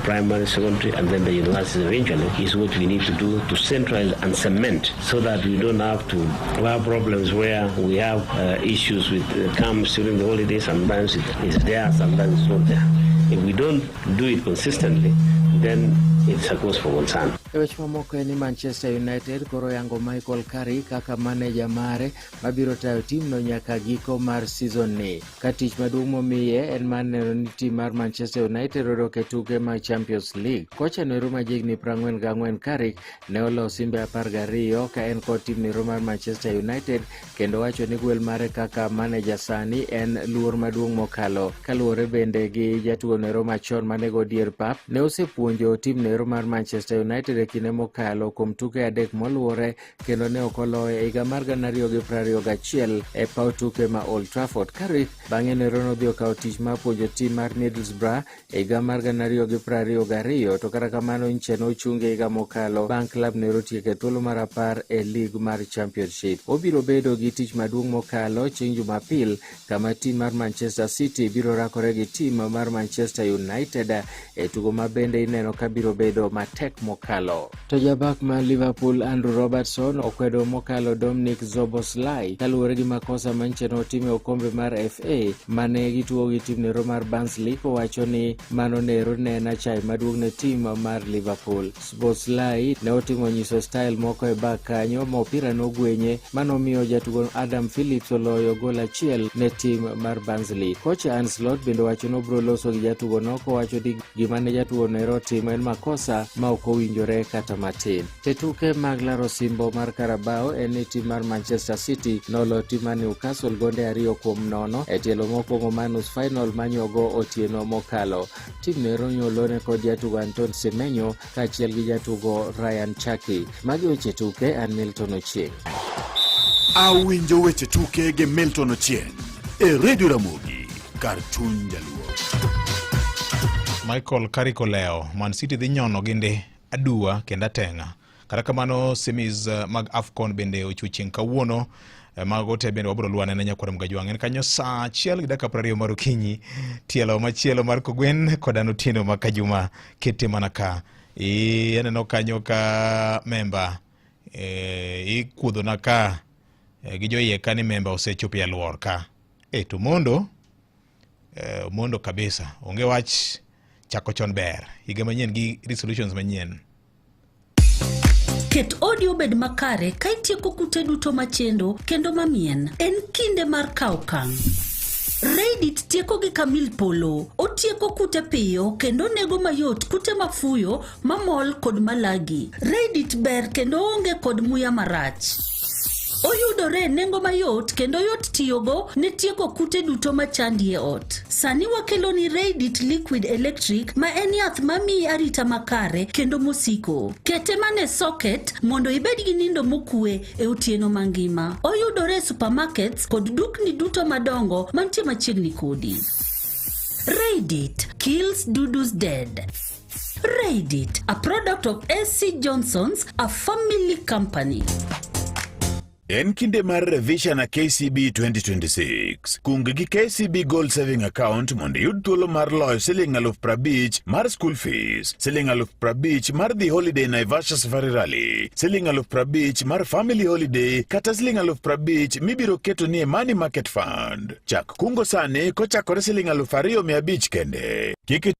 Primary, secondary and then the university eventually is what we need to do to centralize and cement so that we don't have to have problems where we have issues with camps during the holidays. Sometimes it's there, sometimes it's not there. If we don't do it consistently, then it's a cause for concern. E weche mamoko en ni Manchester United koro yango Michael Carrick kaka maneja mare mabiro tayo timno nyaka giko mar season ni. Ka tich maduong' momiye en mar neno ni tim mar Manchester United odok e tuke mag Champions League. Kocha noero majigni 44 Carrick ne olo simbe 12 ka en kod tim noero mar Manchester United kendo wacho ni gwel mare kaka maneja sani en luor maduong' mokalo. Kaluwore bende gi jatugo noero machon manego dier pap ne osepuonjo tim noero nyiero mar Manchester United e kinde mokalo kuom tuke adek moluwore kendo ne okoloyo higa mar 2021 e paw tuke ma Old Trafford. Carrick bang'e ne rono dhi okawo tich mar puonjo tim mar Middlesbrough e higa mar 2022 to kata kamano nche nochungi higa mokalo bang' klab ne rotieke thuolo mar 10 e lig mar Championship. Obiro bedo gi tich maduong' mokalo chieng' Jumapil kama tim mar Manchester City biro rakore gi tim mar Manchester United e tugo ma bende ineno ka biro bedo matek mokalo. To jabak mar Liverpool Andrew Robertson okwedo mokalo Dominic Szoboszlai kaluwore gi makosa manche notime okombe mar FA mane gitugo gi tim nero mar Barnsley kowacho ni mano nero ne en achai maduong' ne tim mar Liverpool. Szoboszlai ne otimo nyiso style moko e bak kanyo ma opira nogwenye manomiyo jatugo Adam Phillips oloyo gol achiel ne tim mar Barnsley. Kocha Arne Slot bende wacho no bro loso gi jatugo no kowacho ni gima ne jatugo nero timo en makosa ma ok owinjore kata matin. Te tuke mag laro simbo mar Carabao en ni tim mar Manchester City nolo tim mar Newcastle gonde 2-0 e tielo mokwongo mar nus final manyogo otieno mokalo. Tim nero nyolone kod jatugo Anton Semenyo kaachiel gi jatugo Ryan Cherki. Magi weche tuke an Milton Ochieng'. Awinjo weche tuke gi Milton Ochieng' e Radio Ramogi kar chuny jaluo. Michael Carrick oleo Man City dhi nyono ginde adua kenda tenga. Kata kamano semis mag AFCON bende ochuchieng' kawuono mago te bende wabro luwane na nyakwara mgajwang' en kanyo saa 1:20 mar okinyi tielo machielo mar Kogwen kod Anotino Makajuma kete manaka aneno kanyo ka memba ikuodho na ka gi joyie ka ni memba osechopo e alwor ka to mondo kabisa onge wach chako chon ber higa manyien gi resolutions manyien. Ket audio bed makare ka itieko kute duto machendo kendo mamien. En kinde mar kawo okang'. Reddit tieko gi Camille Polo. Otieko kute piyo kendo nego mayot kute mafuyo, mamol kod malagi. Reddit ber kendo onge kod muya marach. Oyudore nengo mayot kendo yot tiyogo ne tieko kute duto machandi e ot. Sani wakelo ni Reddit Liquid Electric ma en yath mamiyi arita makare kendo mosiko. Kete mane socket mondo ibed gi nindo mokue e otieno mangima. Oyudore e supermarkets kod dukni duto madongo mantie machiegni kodi. Reddit kills dudus dead. Reddit, a product of SC Johnson's, a family company. En kinde mar revision na KCB 2026. Kung gi KCB Gold Saving Account mondo yud thuolo mar loyo $50,000 mar school fees, $50,000 mar the holiday Naivasha Safari Rally, $50,000 mar family holiday, kata $50,000 mibiro keto ni e money market fund. Chak kungo sani kochakore $2,500 kende. Kiki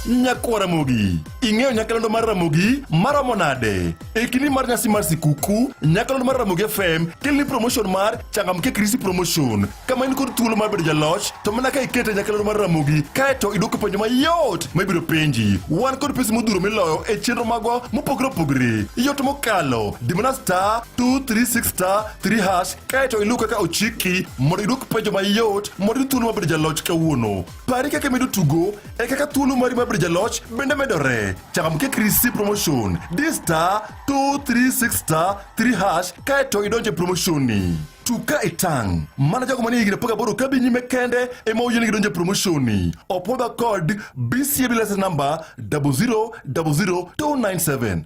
Nyakwara Ramogi, ing'eyo nyakalondo mar Ramogi maromo nade? E kini mar nyasi mar sikuku, nyakalondo mar Ramogi FM kelni promotion mar Changamke Krisi promotion. Kama in kod thuolo mar bedo jaloch, to mana ka ikete nyakalondo mar Ramogi, kaeto iduoko penjo mayot ma ibiro penji. Wan kod pesa modhuro miloyo e chenro magwa mopogore opogore. Yot mokalo, dimana *236*3#, kaeto iluw kaka ochiki mondo iduok penjo mayot mondo thuolo mar bedo jaloch kawuono. Pari kaka medo tugo e kaka thuolo mari mar jaloch bende medore. Changamke Krisi promotion this *236*3#, kaeto idonje promotion ni. Tuka itang mana jago mani higni 18 kabi nyime kende ema oyieni gidonje promotion ni. Opoda code BCB license number 0000297.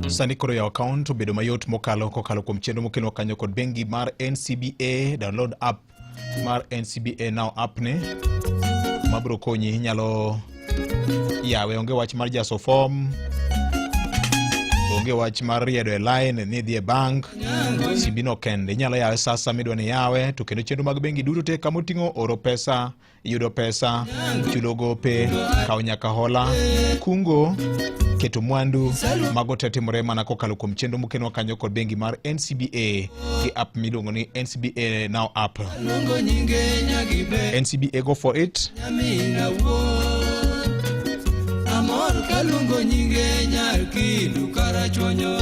Sani koro ya account obedo mayot mokalo kokalo kuom chenro mokelo kanyo kod bengi mar NCBA. Download app mar NCBA Now app ne mabro konyi, nyalo yawe onge wach mar jaso form, onge wach mar riedo e line ni dhi e bank, simbino kende nyalo yawe sasa midwa ni yawe. To kendo chenro mag bengi duto te kama oting'o oro pesa, yudo pesa, chulo gope, kawo nyaka hola, kungo, keto mwandu, mago te timore mana kokalo kuom chenro mokeno kanyo kod bengi mar NCBA gi app miluongo ni NCBA Now app. NCBA, go for it. Amor kalungo nyinge nyar kindu karachonyo.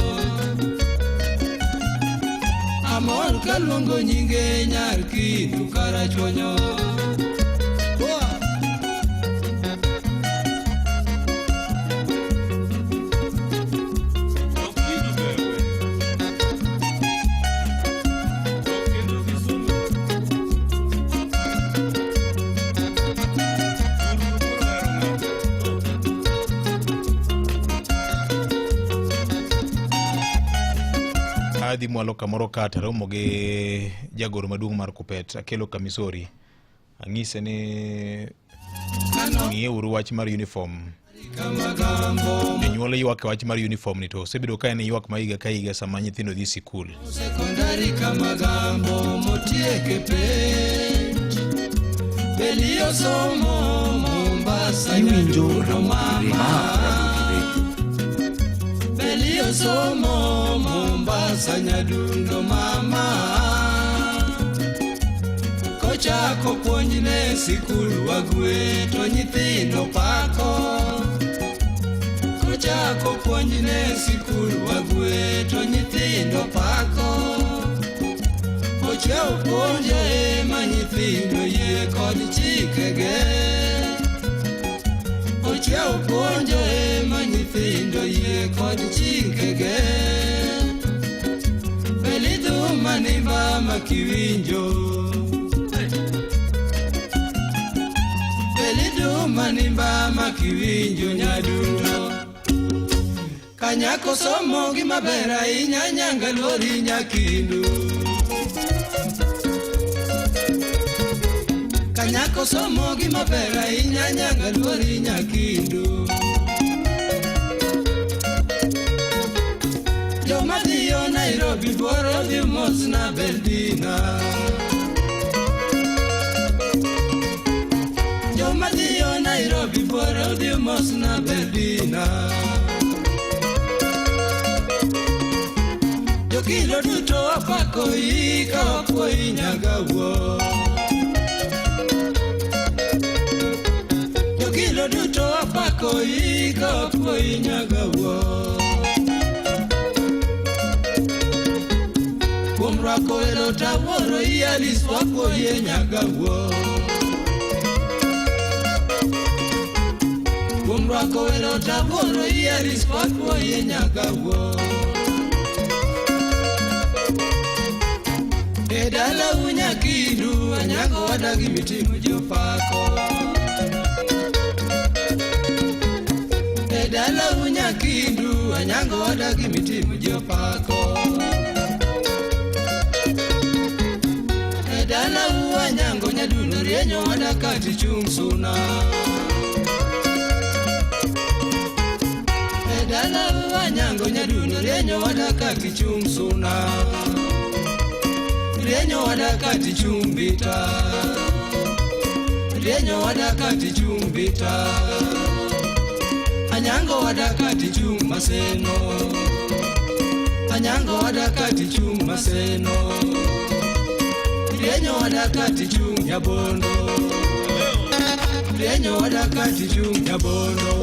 Amor kalungo nyinge nyar kindu karachonyo. adhi mwalo kamoro kata romo gi jagoro maduong' mar Kupet Akelo Kamisori. Ang'ise ni ng'iye uru wach mar uniform. Jonyuol ywak wach mar uniform ni to osebedo ka en ywak ma higa ka higa sama nyithindo dhi sikul. Sekondari kama gambo motieke penj. Belio somo Mombasa nyadundo mama. Belio somo Mombasa nyadundo mama. Kochako puonjne sikul wagwe to nyithindo pako. Kochako puonjne sikul wagwe to nyithindo pako. Ochiao puonje ma nyithindo yie kod chikege. Ochiao puonje ma nyithindo yie kod chikege. Belidhu maniba makiwinjo. Belidhu maniba makiwinjo nyadundo. Kanyako somo gima bera ahinya nyangalori nyakindu. Kanyako somo gima bera ahinya nyangalori nyakindu. Joma dhiyo Nairobi boro dhi mos na Beldina. Joma dhiyo Nairobi boro dhi mos na Beldina. Jokilo duto apako ika wapo inyagawo. Jokilo duto apako ika wapo inyagawo. Kumrako elo taworo ialis wapo inyagawo. Kumrako elo taworo ialis wapo inyagawo. Edala unyakindu anyago wadagi mitimu jopako. Edala unyakindu anyago wadagi mitimu jopako. Edala uanyango nyadundo rienyo wadakati chungsuna. Edala uanyango nyadundo rienyo wadakati chungsuna. Rienyo wadakati chumbita. Rienyo wadakati chumbita. Anyango wadakati chumaseno. Anyango wadakati chumaseno. Rienyo wadakati chunyabondo. Rienyo wadakati chunyabondo.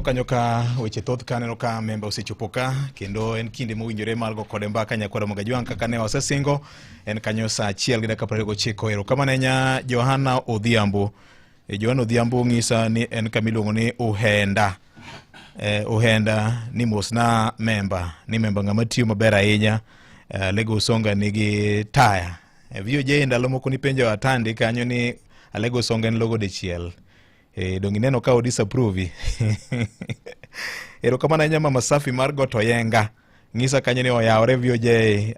Kanyo ka weche thoth kaneno ka memba osechopo ka kendo en kinde mowinjore malgo kode mbaka nyakwara Mogajwang kaka ne wasesingo en kanyo saa 1:29 erokamano nya Johana Odhiambo. Johana Odhiambo ng'isa ni en kamiluongo ni Uhenda. Uhenda ni mosna memba ni memba ng'ama tiyo maber ahinya. Lego Songa nigi taya. VOJ ndalo moko ni penjo atandi kanyo ni Lego Songa en logo dichiel. Dongi neno ka disapprove. Erokamano nya Mama Safi mar Gotoyenga. Ng'isa kanyo ni oyawre VOJ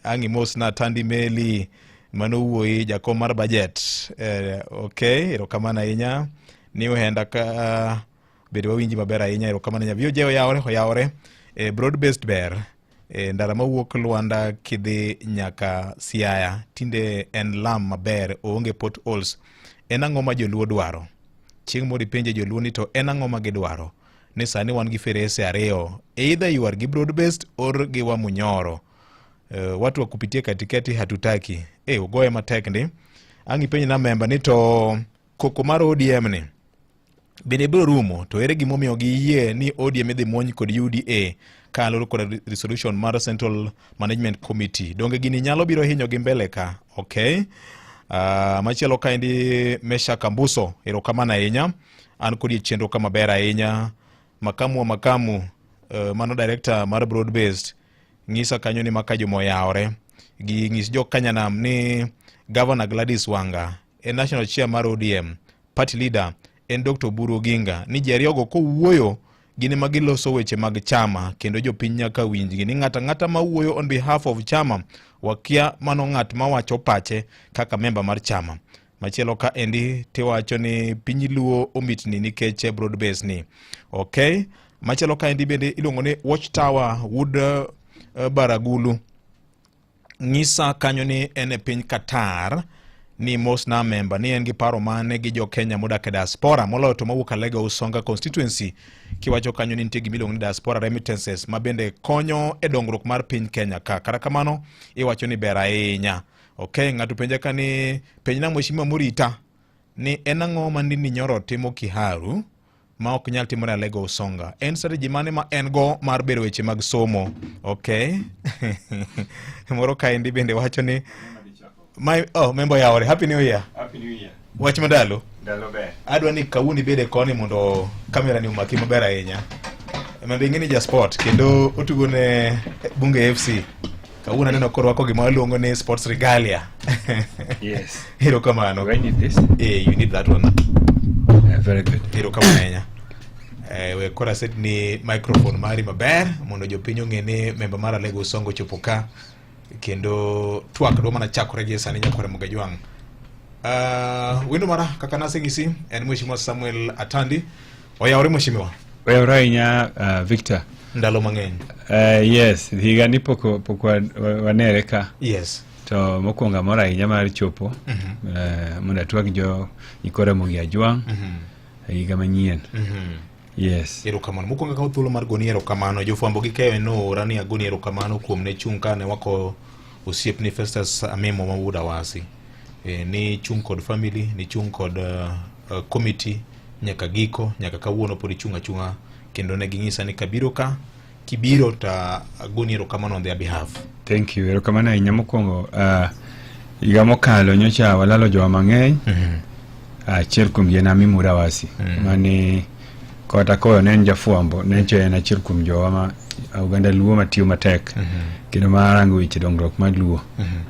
ang'i mosna Tandi Meli manowuoyi jakom mar budget. Okay, erokamano ahinya ni Uhenda ka bedo wawinji maber ahinya. Erokamano nya VOJ oyawre broad based bear ndara mawuok Luanda kidhi nyaka Siaya tinde en lam maber, oonge potholes. En ang'o ma joluo dwaro? Chieng' moro ipenje joluo ni to en ang'o ma gidwaro? Ni sani wan gi ferese ariyo, either you are gi broad based or gi wa munyoro. Watu wa kupitia katikati hatutaki. Ugoye matek ndi. Angi penye na memba ni to koko mar ODM ni bende biro rumo, to ere gimomiyo giyie ni ODM idhi muony kod UDA kaloro kod resolution mar Central Management Committee. Donge gini nyalo biro hinyo gi mbele ka? Okay. Machielo kaendi Mesha Kambuso, erokamano ahinya. An kod chenro kama ber ahinya. Makamu mano director mar broad based ngisa kanyo ni makajo moyaore gi ngis jo Kanyanam ni Governor Gladys Wanga, national chair mar ODM, party leader en Dr. Buru Ginga, ni jariogo kowuoyo gini magiloso weche mag chama, kendo jopiny nyaka winjgi ni ng'ata mawuoyo on behalf of chama wakia mano ng'at mawacho pache kaka member mar chama. Machielo ka endi tiwacho ni piny luo omitni nikech broad base ni. Okay. Machielo ka endi bende iluongo ni Watchtower Wood Baragulu. Ngisa kanyo ni en piny Qatar, ni most na member ni en gi paro mane gi jo Kenya modak e diaspora moloyo to mawuok Alega Usonga constituency. Kiwacho kanyo ni nitie gimiluongo ni diaspora remittances ma bende konyo e dongruok mar piny Kenya ka. Kata kamano iwacho ni ber ahinya. Okay, ng'ato penja ka ni penjna Mheshimiwa Murita ni en ang'o ma Ndindi Nyoro timo Kiharu ma ok nyal timore Alega Usonga. En strategy mane ma en go mar bero weche mag somo. Okay. Moro ka endi bende wacho ni member yaore. Happy New Year. Happy New Year. Wach madalo. Dalo ber. Adwa ni kawuni bede koni mondo kamera ni umaki maber ahinya. Membe ng'eni ja sport kendo otugo ne Bunge FC. Kawuna neno korwako gima luongo ni Sports Regalia. Yes. Hero kamano. I need this. You need that one. Very good. Hero kamano ahinya. We kora set ni microphone mari maber mondo jopiny ong'e ni member mar Alega Usonga chopo ka kendo twak do mana chakore gi sani nyakore Mugajwang. Wino mara kaka nasengisi en Mheshimiwa Samuel Atandi. Oyaore Mheshimiwa. Oyaore ahinya Victor. Ndalo mang'eny. Yes, higa ni pok wanere ka. Yes. To mokwongo mora ahinya mar chopo. Mondo atwak jo ikore Mugajwang. Higa manyien. Yes. Erokamano. Mokwongo ka thuolo mar goni erokamano. Jofwambo gi keyo no orani agoni erokamano kuom ne chung' ka ne wako osiep ni Festus Amemo mawuod Awasi. Ni chung' kod family, ni chung' kod committee, nyaka giko, nyaka kawuono pod chung' achung'a. Kendo ne ging'isa ni kabiro ka, kibiro ta agoni erokamano on their behalf. Thank you. Erokamano ahinya mokwongo. Higa mokalo nyocha walalo jowa mang'eny. Achiel kuom gi en Amimo Awasi. Mane kota koyo ne en jafwambo, ne en achiel kuom jowa ma oganda luo matiyo matek. Kendo marango weche dongruok mar luo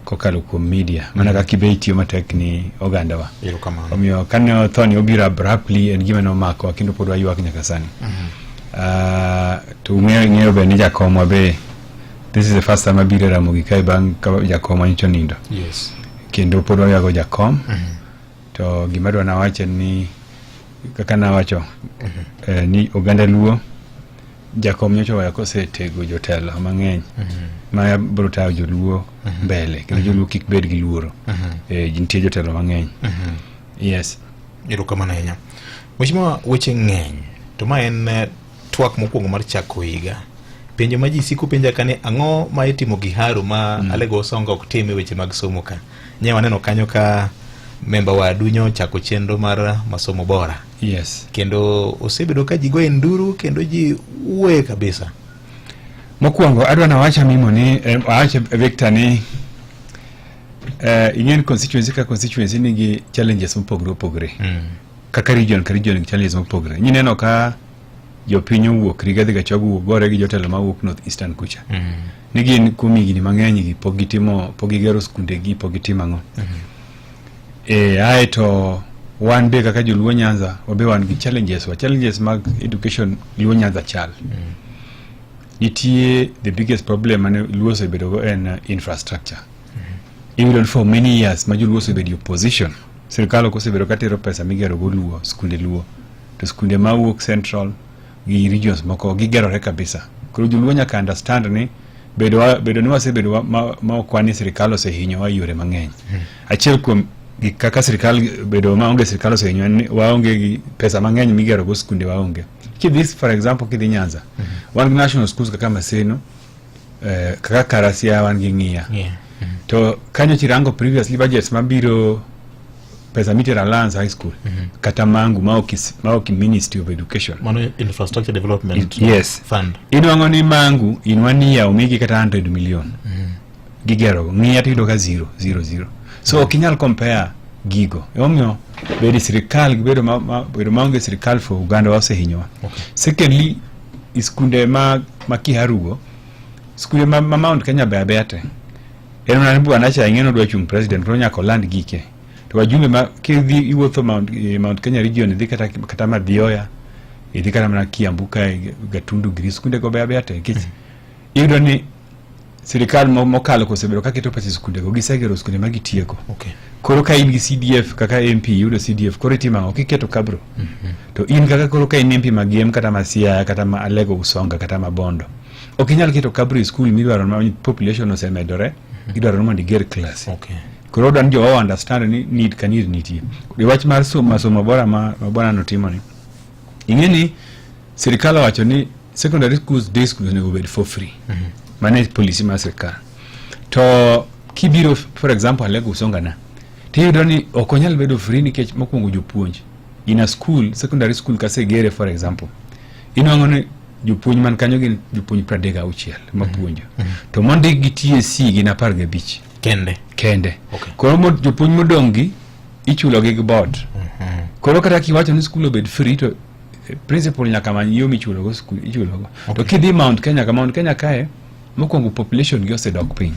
kokalo kuom media. Mana kaka ibe itiyo matek ni oganda wa. Erokamano. Omiyo kane otho ni obiro abruptly en gima nomako kendo pod waywak nyaka sani. To ng'eyo be ni jakomwa be this is the first time abiro Ramogi kae bang' ka jakomwa nyocha nindo. Yes. Kendo pod wayago jakom. To gima dwa na wacho ni kaka na wacho ni oganda luo jakom nyocha waya kosetego jotelo mang'eny ma biro tayo joluo mbele kendo joluo kik bed gi luoro. Nitie jotelo mang'eny. Yes. Erokamano ahinya. Mheshimiwa, weche ng'eny to ma en twak mokwongo mar chako higa. Penjo ma ji siko penja kane ang'o ma itimo Kiharu ma Alega Usonga ok tim e weche mag somo ka. Nyewa neno kanyo ka member wa Adunyo chako chenro mar masomo bora. Yes. Kendo osebedo ka ji goyo nduru kendo ji uwe kabisa. Mokwongo adwa na wacha Mimo ni wacha Victor ni ing'en constituency nigi challenges mopogore opogore. Kaka region ka region nigi challenges mopogore. Nyineno ka jopiny owuok Rigathi Gachagua gore gi jotelo mawuok North Eastern kucha. Nigi kumigini mang'eny gi pok gigero skunde gi pok gitimo ang'o. Aeto wan be kaka joluo Nyanza wabe wan gi challenges mag education luo Nyanza chal. Nitie the biggest problem mane luo osebedo go en infrastructure. Even for many years ma joluo osebedo in opposition. Sirkal ok osebedo katero pesa migero go luo skunde luo. To skunde mawuok central gi regions moko gigerore kabisa. Koro joluo nyaka understand ni bedo ni wasebedo ma okwani sirikal osehinyo wa yore mang'eny. Achiel kuom kaka sirikal bedo maonge sirikal osehinyo waonge gi pesa mang'eny migero go skunde waonge. This for example kidhi Nyanza, wan national schools kaka Maseno, kaka Karasia wan gi Ng'ia. To kanyo chirango previously budgets mabiro pesa mitera Lance High School kata Mangu maoki Ministry of Education, mano infrastructure development fund. Inwango ni Mangu inwania omigi kata 100 million gigero, Ng'ia tido ka 0. So okinyal compare gigo. Omyo bedi sirikal bedo maonge sirikal for Uganda wasehinyowa. Secondly, iskunde ma Kiharugo, skunde ma Mount Kenya beate. Eno bu anacha ingeno dwa chung president pro nyako land gike. To wajumbe ma kidhi iwuotho Mount Kenya region dhi kata Madhioya, idhi kata mana Kiambuka, Gatundu, Gris, skunde go beate kich. Iyudo ni sirikal mokalo kosebedo kaketo pesa skunde go gisegero skunde magitieko. Koro ka in gi CDF kaka MP yudo CDF koro itima okiketo kabro. To in kaka koro ka in MP magiem kata Masia kata ma Alego Usonga kata Mabondo, okinyal keto kabro e school midwaro ma population osemedore, idwaro mondo iger class. Koro dan jo understand ni need kanir nitie. De wach mar somo bora ma bwana notimo ni. Ingeni sirikal wacho ni secondary schools day schools nego bed for free. Manage policy ma sirikal. To kibiro for example Alego Usonga na tiyudo ni okonyal bedo free nikech mokwongo jopuonj in a school, secondary school kasegere for example, inwango ni jopuonj man kanyo gin jopuonj 36 mapuonjo. To mondo gi TSC gin 15 kende. Koro jopuonj modongi ichulo gi board. Koro kata kiwacho ni school obed free to principal nyaka many yo michulo go school ichulo go. To kidhi Mount Kenya kae mokwongo population gi osedok piny.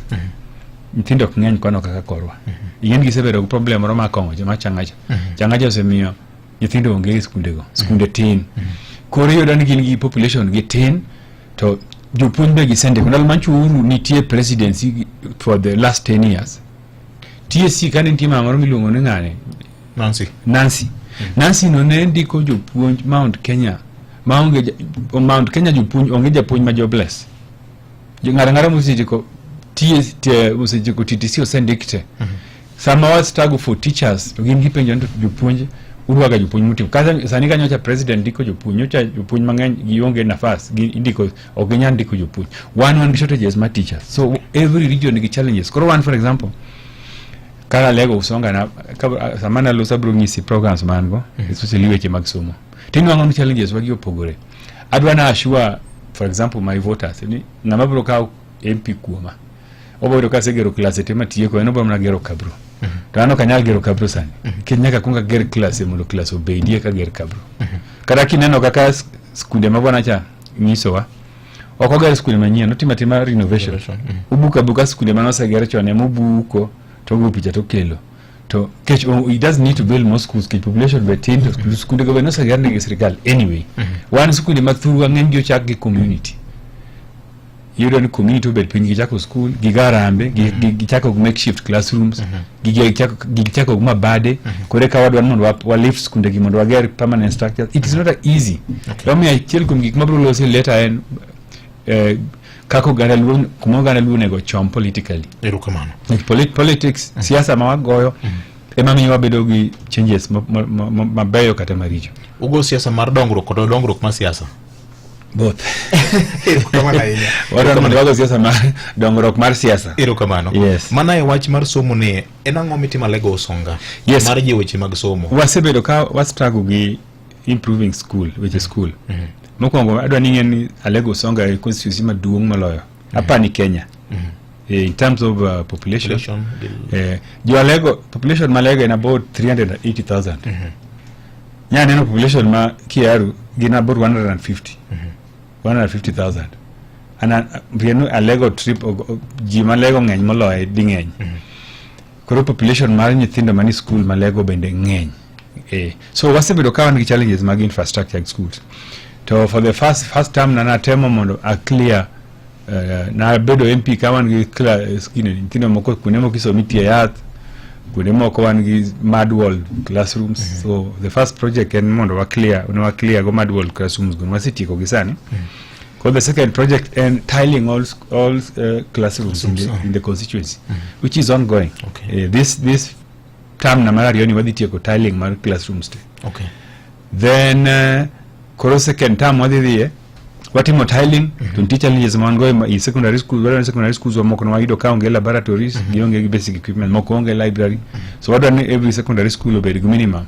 Nyithindo ok ng'eny kono kaka korwa. Yen gisebedo gi problem moro ma kongo joma changaja osemiyo nyithindo onge e skunde tin. Koro iyudo ni gin gi population gi tin, to jopuonj be gisende kundal manchuru nitie presidency for the last 10 years. TSC kan nitie moro miluongo ni ng'ane Nancy no ne ndiko jopuonj Mount Kenya jopuonj onge japuonj ma jobless. Ngara musijiko usejiko TTC osendikte. Sama was struggle for teachers to gin gipenjo nto jopuonj urwaga jopuonj mutim. Kaza sani kanyocha president ndiko jopuonj, nyocha jopuonj mang'eny gionge nafas indiko oginya ndiko jopuonj. One shortages ma teachers. So every region gi challenges. Koro one for example kala Alego Usonga na samana lo sabro ngisi programs mango especially weche mag somo. Tinwango challenges wagi opogore. Adwana assure for example my voters ni namabro ka MP kuoma. Obodo ka segero class tema tieko eno bamna gero kabro. To ano kanyal gero kabro sani. Kenya ka kunga ger class mulo class obeidie ka ger kabro. Kada kineno kaka skunde mabwana cha nyisowa. Oko ger skunde manyien otimatima renovation. Ubuka skunde manose ger chone mubuko to go picha to kelo. To it doesn't need to build more schools ke population betin to skunde go no sagar ne sirikal anyway. One skunde mathuru ng'eny gi chak gi community. Yudo ni community bed piny gichako school gigarambe gichako makeshift classrooms gichako mabade kore ka wadwan mondo wa lift skunde gi mondo wager permanent structures. It is not easy. Omi achiel kuom gik mabro losi later en kako gana luon kumo gana luone go chom politically. Erukamano. Politics siasa mawagoyo ema miyo wabedo gi changes mabeyo kata maricho. Ugo siasa mar dongruok kod dongruok ma siasa. Both. Wago siasa mar dongruok mar siasa. Erukamano. Yes. Mana e wach mar somo ni en ang'o mitimo Alego Usonga? Yes. Mar weche mag somo. Wasebedo ka wastruggle gi improving school, weche school. Mokwongo adwa ni ng'eni Alego Usonga e constituency maduong' maloyo hapa Kenya. In terms of population. Jo Alego population Malego in about 380,000. Neno population ma Kiaru gin about 150,000. Ana vienu Alego trip ji Malego ng'eny moloyo ding'eny. Koro population mar nyithindo mani school Malego bende ng'eny. So wasebedo ka wan gi challenges mag infrastructure schools. To for the first time na temo mondo a clear na bedo MP ka wan gi nyithindo moko kuonde moko isomo tie yath, kuonde moko wan gi mud wall classrooms. So the first project en mondo wa clear go mud wall classrooms go wasetieko gi sani. Because the second project and tiling all classrooms in the constituency, which is ongoing. Okay. This term namara yoni wadi tieko tiling mar classrooms te. Okay. Then koro second term wadi diye watimo tiling to teach challenges mango in secondary schools wamoko na waido kaonge laboratories gionge basic equipment moko onge library. So what every secondary school obedi minimum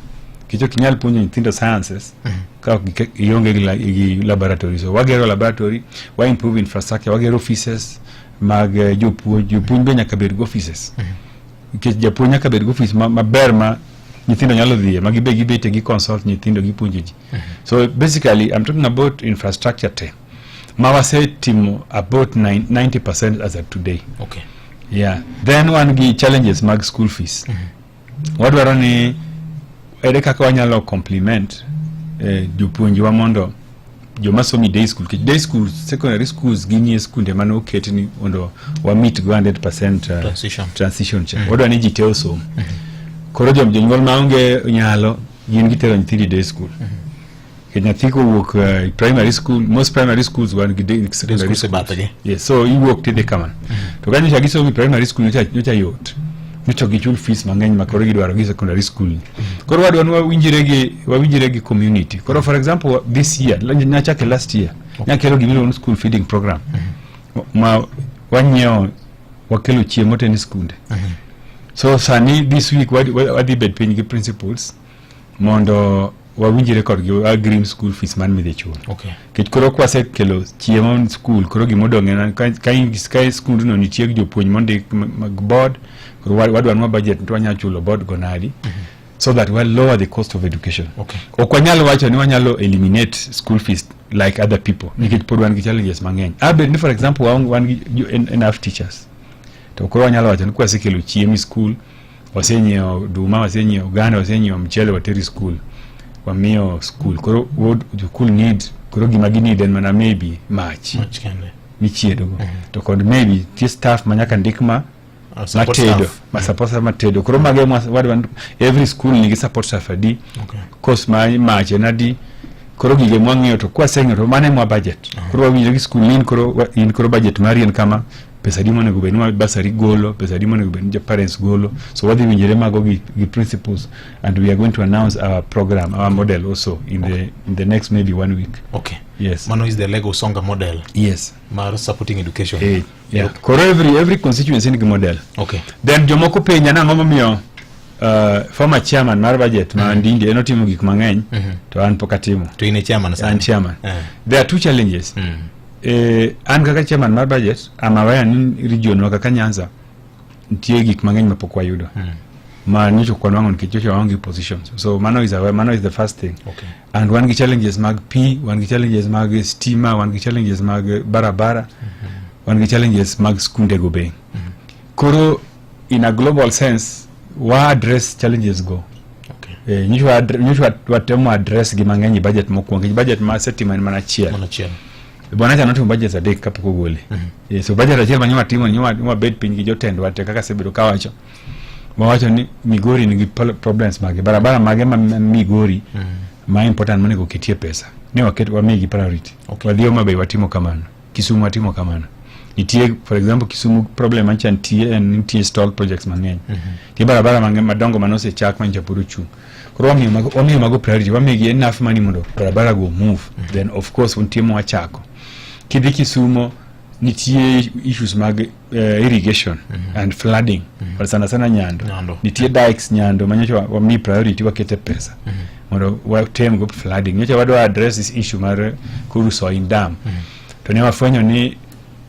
kicho kinyal punyo nyithindo sciences ka ionge gi laboratories. So wagero laboratory, wa improve infrastructure, wagero offices mag jopuonj be nyaka bed go offices. Nikech japuonj nyaka bed go office maber ma nyithindo nyalo dhie ma gibete gi consult nyithindo gi puonjoji. So basically I'm talking about infrastructure te ma wasetimo about 90% as of today. Okay. Yeah. Then one gi challenges mag school fees. Wadwaro ni ere kaka wanyalo complement jopuonj wa mondo joma somi day school. Day school, secondary schools ginie skunde mano oketi ni mondo wa meet 100% transition check. Wadwaro ni jiteo somo. Koro jonyuol maonge nyalo gin gitero nyithindo day school. Nyathi kowuok primary school, most primary schools wan gi secondary school. Yes, so iwuok tidhi kaman. To kanyo cha gisomo primary school nyocha yot. Nyocha gichul fees mang'eny ma koro gidwaro gi secondary school. Koro wadwaro wawinjire gi community. Koro for example this year, nyachake last year, nyakelo gimiro school feeding program. Ma wanyeo wakelo chiemo te ni skunde. So sani this week wadi bed piny gi principals mondo wawinjire kodgi agree school fees man midhi chulo. Okay. Kech koro kwase kelo chiemo school koro gimodong' en ka skund no nitie gi jopuonj mondik mag board koro wadwaro budget to wanyalo chulo board gonadi so that we lower the cost of education. Okay. Ok wanyalo wacho ni wanyalo eliminate school fees like other people nikech pod wan gi challenges mang'eny. Abed ni for example wan gi enough teachers. To koro wanyalo wacho ni kwase kelo chiemo school, wasenyiewo duma, wasenyiewo oganda, wasenyiewo mchele wateri school. Wamiyo school koro school need koro gima gi need en mana maybe match kende michiedo to kod maybe the staff manyaka ndik matedo support matedo koro mage every school nigi support staff adi course match enadi koro gige mwang'eyo to kwaseng'eyo to mane mwa budget koro wawinjo gi school in koro budget mari en kama pesa di monego bed ni basari golo, pesa di monego bed ni parents golo. So wadhi winjire mago gi principles, and we are going to announce our program, our model also in the next maybe 1 week. Okay. Yes. Mano is the Lego Songa model. Yes. Mar supporting education. Yeah. Okay. Koro every constituency ni model. Okay. Then jomoko penja na ngomo miyo former chairman mar budget ma ndindi enotimo gik mang'eny to an pokatimo. To ine chairman sana. An chairman. There are two challenges. An kaka chairman mar budget amawaya ni region wa kaka Nyanza ntie gik mang'eny mapok wayudo. Ma nicho kwa wangu nikichocho wangi positions. So mano is the first thing. Okay. And one challenges mag P, one challenges mag stima, one challenges mag barabara, one challenges mag skunde go be. Koro in a global sense wa address challenges go. Okay. Nicho watemo address gimang'eny budget mokwongo. Budget ma setima ni mana chiel. Bwana cha notu budget za dek kapoko gole. So budget achiel manyo matimo nyuma bed piny gi jotend wate kaka sebedo kawacho. Mawacho ni Migori nigi problems mage. Barabara mage ma Migori ma important monego ketie pesa. Ne waket wamigi priority. Okay. Wadhiyo mabe watimo kamano. Kisumu watimo kamano. Itie for example Kisumu problem mancha ntie stall projects mang'eny. Tie barabara mang'eny madongo manose chak mancha puro chu. Koro wamiyo mago priority. Wamigi enough money mondo barabara go move. Then of course untimo wachako. Kidhi Kisumu nitie issues mag irrigation and flooding. Sana Nyando. Nitie dikes Nyando manyocho wami priority wakete pesa. Mondo watem go flooding. Nyocha wadwa address this issue mar kuruso in dam. To ne wafwenyo ni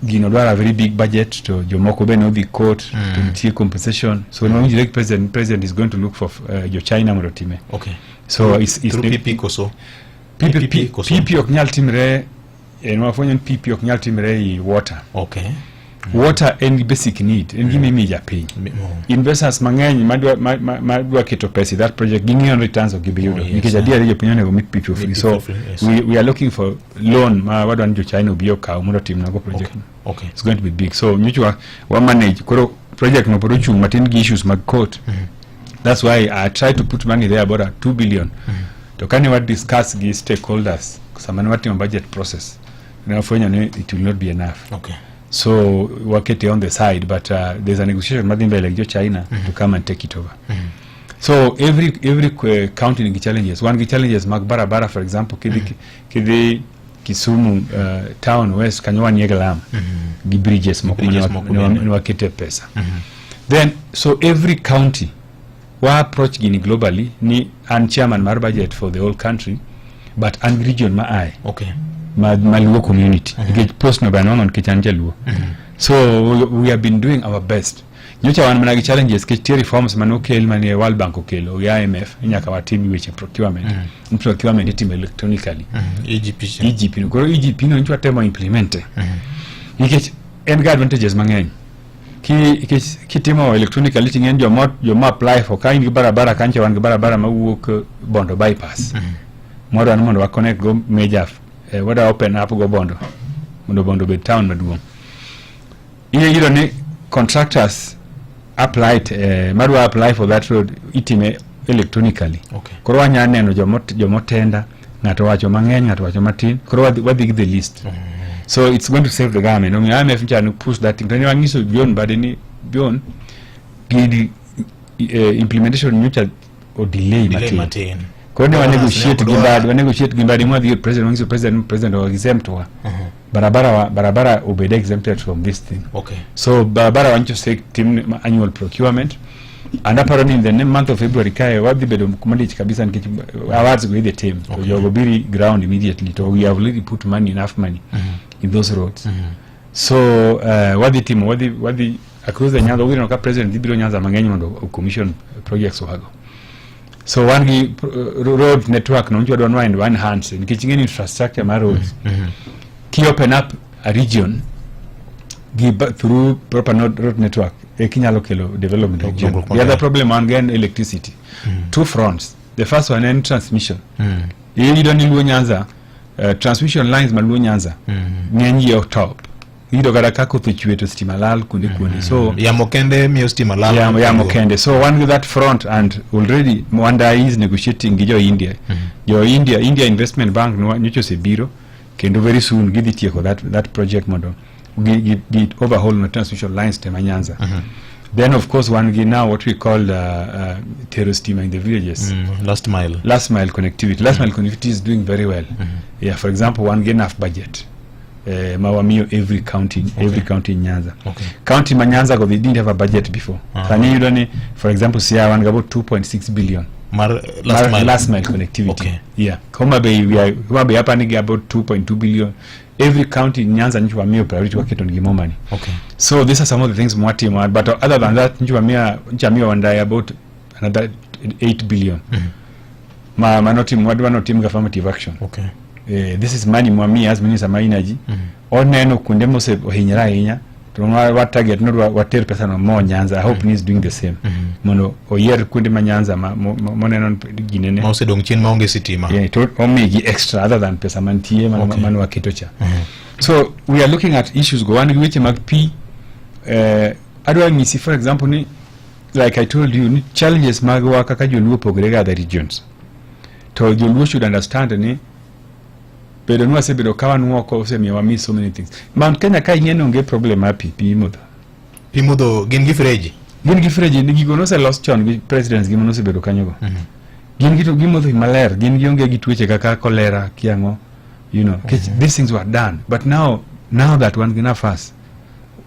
gino dwara very big budget to jomoko be no the court to nitie compensation. So when we elect president is going to look for your China mondo time. Okay. So it's through PP koso. PP ok nyal timre en wafwenyo ni PP ok nyal timre i water. Okay. Water en basic need, en gimi japiny. Investors mang'eny madwa keto pesa that project ging'iyo returns of gibiyudo. Nikech adier jopiny onego mi people free. So we are looking for loan ma wadwa ni jo China obiyo kaw mondo tim nago project. Okay. It's going to be big. So nyuchwa wa manage koro project no pod ochung' matin gi issues mag court. That's why I try to put money there about 2 billion. To kani what discuss gi stakeholders samani watimo budget process. it will not be enough. Okay. So wakete on the side, but there's a negotiation like China to come and take it over. So every county in challenges. One challenges Barabara, for example, kidi Kisumu town west Kanyawa Nyegalam, the bridges wakete pesa. Then so every county wa approach gini globally ni an chairman mar budget for the whole country, but an region ma ai. Okay. Maluo community. Post no banon kichancha luo. So we have been doing our best. Nyocha wan managi challenges ke reforms manokel mane World Bank okelo IMF nyaka watimi weche procurement. Procurement itim electronically. EGP no koro EGP no nchwa temo implement. Nikech en ga advantages mang'eny. Ki timo electronically tingen jo apply for kind barabara kanche wan barabara mawuok Bondo bypass. Modo an mondo wa connect go major what I open up go Bondo be town maduong. You don't need contractors applied apply for that road itime electronically. Okay. Koro anya neno jomotenda ngato wacho mang'eny ngato wacho matin koro wadhi the list. So it's going to save the government. I mean, IMF can push that thing. Tani so beyond badeni beyond the implementation mutual or delay matin. Kone wa negotiate gimbadi mwa the president or exempt wa barabara obede exempted from this thing. Okay. So barabara want to say team annual procurement and apparently in the month of February kai wadi bedo kumalichi kabisa nkichi awards with the team. So you go be ground immediately. So we have already put enough money in those roads. So wadi team wadi across the Nyanza we president dibiro Nyanza mangenyi ndo commission projects wago. So one road network no nchwa one in one hands nikichingeni infrastructure ma roads. Ki open up a region give through proper road network kinyalo kelo development region. The other problem on again electricity. Two fronts. The first one is transmission. You don't need Nyanza transmission lines maluo Nyanza. Nyenyi yo top. Ido gara kako tuchweto stima lal kunde. So ya mokende miyo stima lal. Ya mokende. So one with that front and already Mwanda is negotiating gijo India. India Investment Bank nyocho se biro kendo very soon gidi tieko that project model. Gid overhaul the transmission lines tema Nyanza. Then of course one now what we call terrastima in the villages. Last mile connectivity. Last mile connectivity is doing very well. Yeah, for example, one get enough budget. Mawamio every county in Nyanza. Okay. County Manyanza they didn't have a budget before. You don't, for example, Siaya one about 2.6 billion. Last mile connectivity. Okay. Yeah. Homa Bay happening about 2.2 billion. Every county in Nyanza nchwamio priority wake on gimo money. Okay. So these are some of the things mwati mwad. But other than that, nchwamio wandai about another 8 billion. Manotim affirmative action. Okay. This is money mwami as many sama energy. Oneno kundemo se hinyara hinya. What target not what 10% more Nyanza. I hope he's doing the same. Mono oyer kunde Nyanza moneno ginene. Mose dongchin maonge sitima. Yeah, to omegi extra other than pesa mantie manu wakitocha. So we are looking at issues go one which mag P adwa ngisi for example ni like I told you challenges magwa kaka joluo pogrega other regions. To joluo should understand ni pero no se bedo kawa nuoko se mi wami so many things. Mount Kenya kai ngene onge problem happy pimodho gin gifreji ni gigono se lost chon gi presidents gimono se bedo kanyogo. Gin gitu gimodho maler gin gionge gi tuoche kaka cholera kiango these things were done but now that one gina fast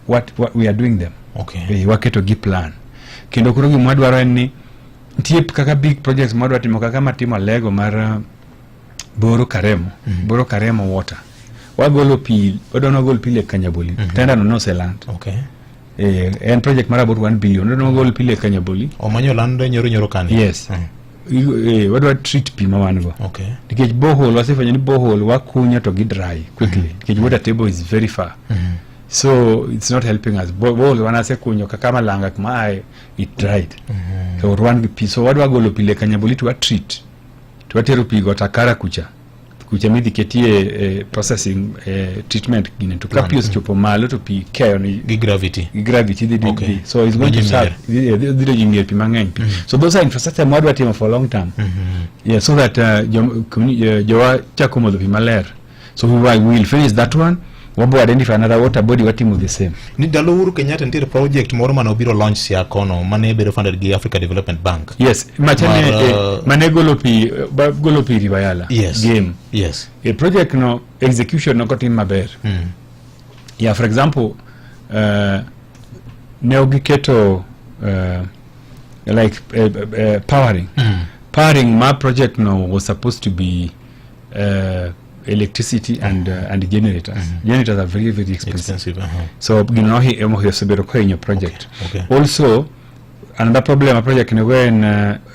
what we are doing them. Okay. Waketo gi plan kendo kuro gi mwadwaro en ni tie kaka big projects mwadwa timo kaka matimo Lego mar Boro Karemo water. Wagolo pi, odono gol pile Kanyaboli. Tenda no se land. Okay. And project mara about 1 billion. Odono gol pile Kanyaboli. Omanyo land nyoro kani. Yes. What treat pi mawango. Okay. Because borehole wasifanya ni borehole wakunya to get dry quickly. Because water table is very far. So it's not helping us. Borehole wanase kunyo kakama langa kuma it dried. So one pi so what wagolo pile Kanyaboli to treat. Tuwateru pigo takara kucha midi ketie processing treatment gine to capios chopo malo to pi care ni gravity okay. So it's going to start the engineer pi mang'eny. So those are infrastructure modwa timo for long term. Yeah, so that jowa chako modho pi maler So we will finish that one. Wabo identify another water body watimo the same. Ni dalo Uhuru Kenyatta nitiere project moro mane obiro launch sia kono mane bedo funded gi Africa Development Bank. Yes, machane mane golo pi riwayala. Yes. Game. Yes. A project no execution no kotim maber. Yeah, for example, ne ogiketo powering. Powering my project no was supposed to be electricity and generators. Generators are very, very expensive. So you know he in your project. Okay. Also, another problem a project when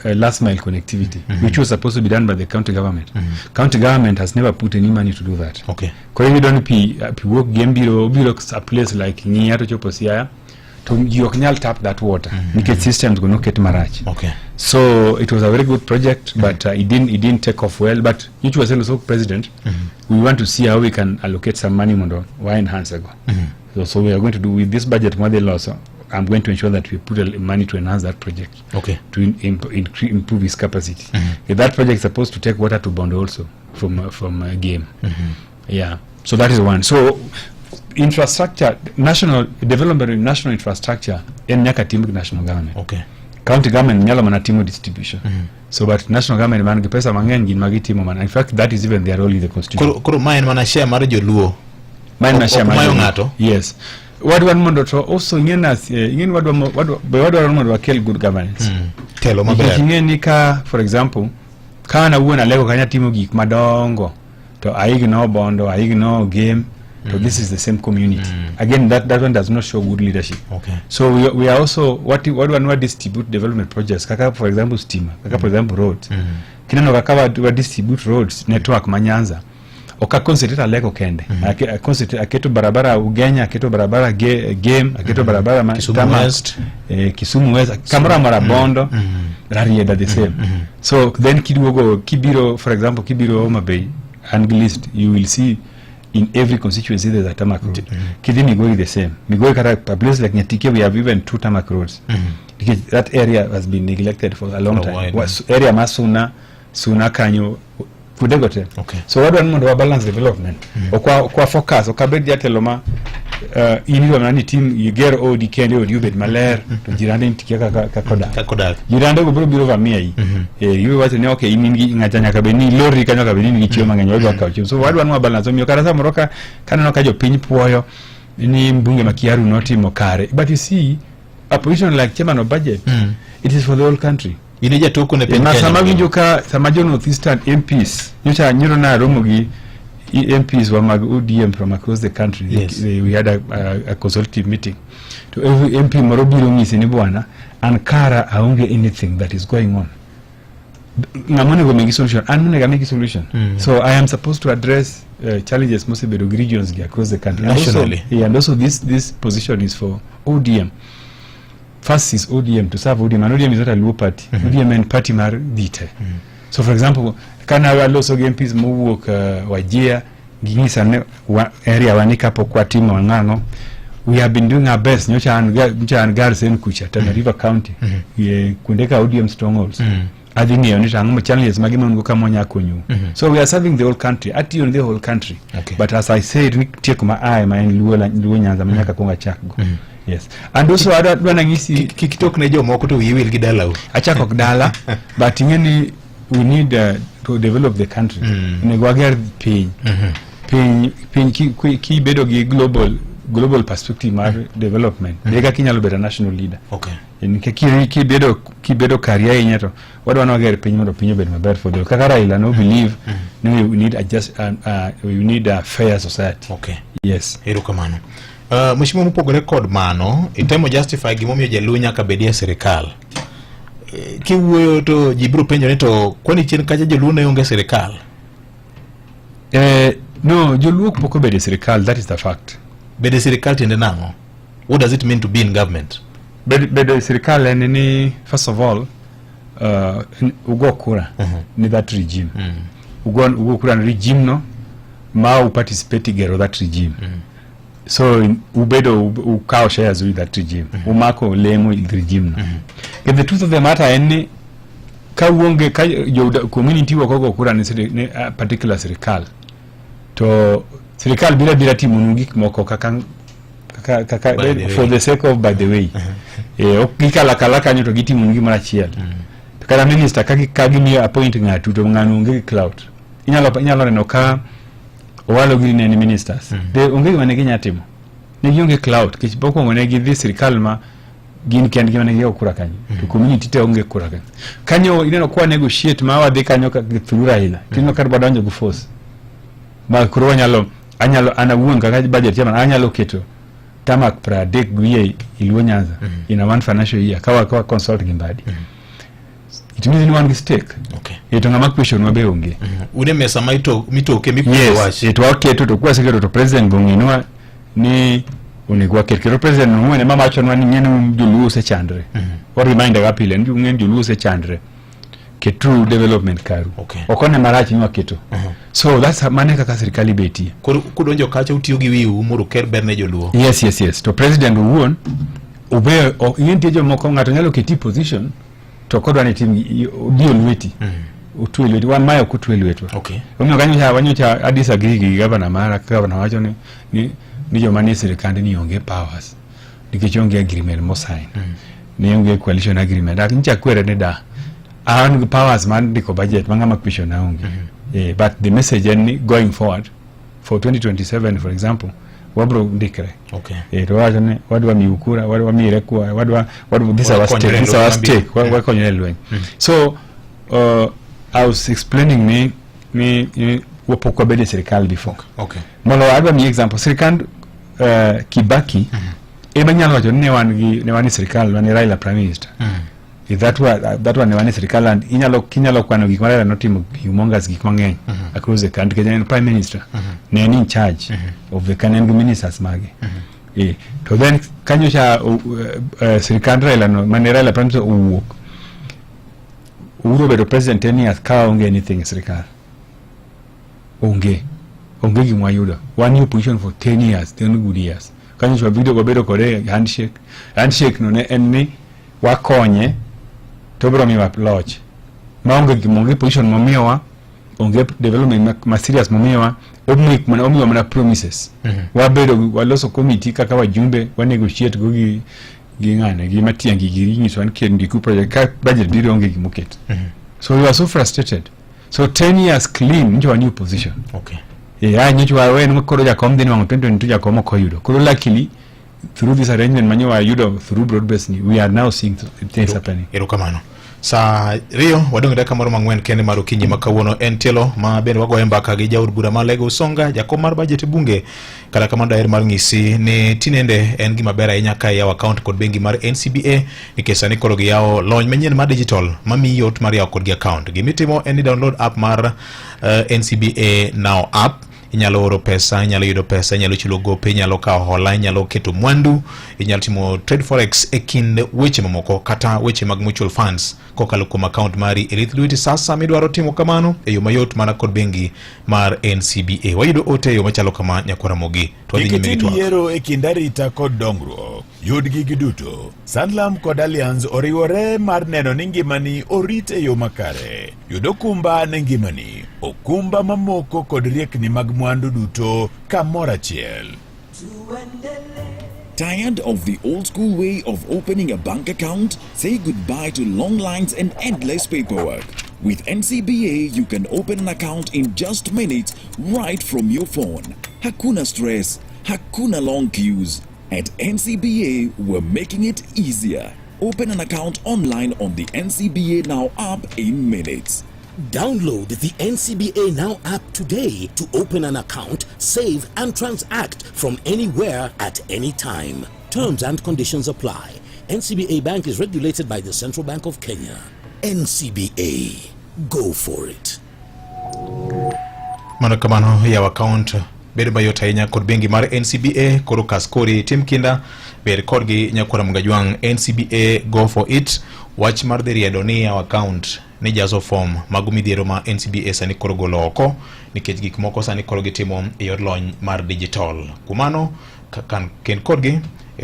last mile connectivity, which was supposed to be done by the county government. County government has never put any money to do that. Okay. Because you don't work game bureau a place like Niato Choposia to you can tap that water. Because systems go no get marach. Okay. So it was a very good project, but it didn't take off well. But you was also president. We want to see how we can allocate some money on why enhance ago. So we are going to do with this budget model also. I'm going to ensure that we put money to enhance that project. Okay. To improve its capacity. That project is supposed to take water to Bondo also from a game. Yeah. So that is one. So infrastructure, national development in national infrastructure in Nyakatimbu national government. Okay. County government nyalo manatimo distribution. So but national government man gi pesa mang'eny gin magitimo man. In fact that is even their role in the constitution. Koro maen mana share mar joluo. Maen na share mar ng'ato. Yes. Wadwan mondo to also ing'en wadwa mondo wakel good governance. Telo maber. Ing'en ka for example kana wuon alego kanya timo gik madongo to aigno Bondo aigno game. So this is the same community. Again, that one does not show good leadership. Okay. So we are also what we distribute development projects. Kaka for example steamer, kaka for example roads. Kinano kaka we distribute roads network manyanza. Oka concentrate aleko kende. Concentrate aketo barabara Ugenya, aketo barabara game, aketo barabara Kisumu West, Kisumu West, Kamara Marabondo, Rarieda the same. So then Kibiro, for example, Kibiro Homa Bay, and list you will see. In every constituency there's a tarmac road. Kidi Migori the same. Migori a place like Nyatike we have even 2 tarmac roads. Because that area has been neglected for a long time. Area Masuna, Suna Kanyo, Kudegote. Okay. So what one more balance development. Okwa focus, okabedi ateloma iniwa mani team you get all the candy or you bet maler to jirande ntikia kakoda. Jirande go biro vamia yi. You wate ne okay iningi ngachanya kabeni lori kanyo kabeni ni chioma nganyo wa kaucho. So what one more balance omiyo karasa moroka kana no kajo piny puoyo ni mbunge makiaru noti mokare. But you see a position like chairman of budget it is for the whole country. Ineja toko ne piny Kenya. Sama winjoka sama jo Northeastern MPs nyocha nyiro na romogi MPs were ODM from across the country. Yes. We had a consultative meeting. To every MP Morobiro ngisi ni bwana Ankara aunge anything that is going on. Ngamone go make solution. Anune ga make solution. So I am supposed to address challenges mostly by the regions across the country. Nationally. And also this position is for ODM. First is ODM to serve ODM. And ODM is not a low party. ODM and party mar dite. So for example, kana also MPs move wajia ginisa ne area wanika po kwa timu wangango. We have been doing our best. Nyocha an garsen kucha Tana River County. Kundeka ODM strongholds. Adini yonisha ngumu challenges magima nguka monya kunyu. So we are serving the whole country. Ati on the whole country. Okay. But as I said, we take my eye my luo nyanza manyaka konga chakgo. Yes. And also adwa ngisi kitok ne jo moko to wiwil gi dala. Achako dala but ngeni we need to develop the country. Nego ager piny. Piny ki bedo gi global perspective mar development. Dega kinyalo bedo national leader. Okay. Ki bedo career inyeto. Wadwa no ager piny mondo piny obed maber for the kaka Raila no believe we need we need a fair society. Okay. Yes. Erokamano. Mheshimiwa mupogore kod mano itemo justify gimomiyo jaluo nyaka bedie sirikal. Kiwuoyo to jibro penjo ne to kwani chien kacha joluo ne onge sirikal? No, joluo poko bedie sirikal, that is the fact. Bedie sirikal tiende nango? What does it mean to be in government? Bedie sirikal ni first of all ugo kura ni that regime. Ugo kura ni regime no ma participate gero that regime. So ubedo ukao shares with that regime. Umako lemo regime no. The truth of the matter any ka uonge ka community wakogo kura ni a particular sirikal. to sirikal bila timo gik moko kaka for the sake of by the way okikala kala kanyo to gitimo gima achiel to kada minister ka gimiyo appoint ng'atu to ng'ano onge cloud inyalo neno ka owalo gi ne ministers de onge gima ne ginyatimo ne gionge cloud kich boko ne gi sirikal ma gin kend gima ne gi okura kanyo to community te onge kura kanyo ineno kwa negotiate ma wadhi kanyo ka thura ila kino kar badonjo go force ma kuro anyalo anawuon kaka budget chairman anyalo keto tamak pradek guye Ilwo Nyanza in a one financial year kawa consult gimbadi it means one mistake ito ngama question wabe onge une mesa mito ke yes it wa keto to kwa sekero to president bonginwa ni unigwa keto president no ne mama achonwa ni nyene julu se chandre or reminder gapile ndi ungen julu se chandre ke true development karu okone marachi nywa keto so that's maneka ka serikali beti kudonjo kacha utiyo gi wiu muru ker berne joluo yes to president won ube yenti jo moko ngato nyalo keti position to kodwa ni tim dio lweti utwelwe wan mayo kutwelwetwa omyo kanyo wanyocha Addis agree gi governor mara governor wacho ni jo mani serikali ni onge powers nikechonge agreement mo sign ni onge coalition agreement akincha kwere ne da and the powers man diko budget manga question na onge but the message and going forward for 2027 for example wabro ndikre to wajane wadwa miukura wadwa mirekwa wadwa this our state kwa konyelwe so I was explaining me wapokwa bede serikali before molo wadwa mi example serikali Kibaki ebanyalo wacho ne wan serikali wan Raila prime minister that one ne serikali and kinyalo kwano gik mara notimo humongous gik mang'eny across the country Kenyan prime minister ne in charge of the Kenyan ministers mage to then kanyo cha serikali Raila no Raila prime minister uwuok uro bedo president ni aska onge anything serikali onge gimwa yudo one new position for 10 years 10 good years kanyo cha video bedo kore handshake no ne enni wakonye to bro mi loch maonge gimonge position momiwa onge development ma serious momiwa omik mana promises wabedo waloso committee kaka wajumbe wa negotiate go gi ngane gi matiangi gi nyiso an kendi ku project ka budget biro onge gimoket so we are so frustrated so 10 years clean into a new position nyicho wawe ngokoro ja kom den wango 2022 ja komo koyudo koro luckily through this arrangement manyo yudo through broad based we are now seeing things happening erokamano sa rio wadong daka maro mangwen kende maro kinyi makawuono en tielo ma bende wago embaka gi jaud bura ma Lego Songa jakom mar budget bunge kala kama daer mar ngisi ni tinende en gima bera ahinya ka yawo account kod bengi mar NCBA nikesa ni koro gi yawo lony manyien mar digital mami yot mar yawo kod gi account gimitimo en download app mar NCBA Now app inyalo oro pesa, inyalo yudo pesa, inyalo chulo gope, inyalo kao hola, inyalo keto mwandu, inyalo timo trade forex kind weche mamoko kata weche mag mutual funds kokalo kuom account mari Elith Luiti. Sasa midwaro timo kamano e yo mayot mana kod bengi mar NCBA. Wayudo ote yo machalo kama nyakwara mogi to adhi nyime gitwak. Yiero e kind arita kod dongruok yud gigi duto. Sanlam kod Alliance oriwore mar neno ni ngimani orit e yo makare. Yudo kumba ne ngimani, okumba mamoko kod riekni mag mwandu duto kamoro achiel. Tired of the old school way of opening a bank account? Say goodbye to long lines and endless paperwork. With NCBA, you can open an account in just minutes right from your phone. Hakuna stress, hakuna long queues. At NCBA, we're making it easier. Open an account online on the NCBA Now app in minutes. Download the NCBA Now app today to open an account, save and transact from anywhere at any time. Terms and conditions apply. NCBA Bank is regulated by the Central Bank of Kenya. NCBA. Go for it. Manokamano ya account bedo mayot ahinya kod bengi mar NCBA koro kaskori tim kinda ber kodgi nyakwara mungajwang NCBA Go for it. Wach mar dhi riedo ni ya account ni jazo form magu midhiero ma NCBA sani koro golo oko nikech gik moko sani koro gitimo e yor lony mar digital. Kumano ken kodgi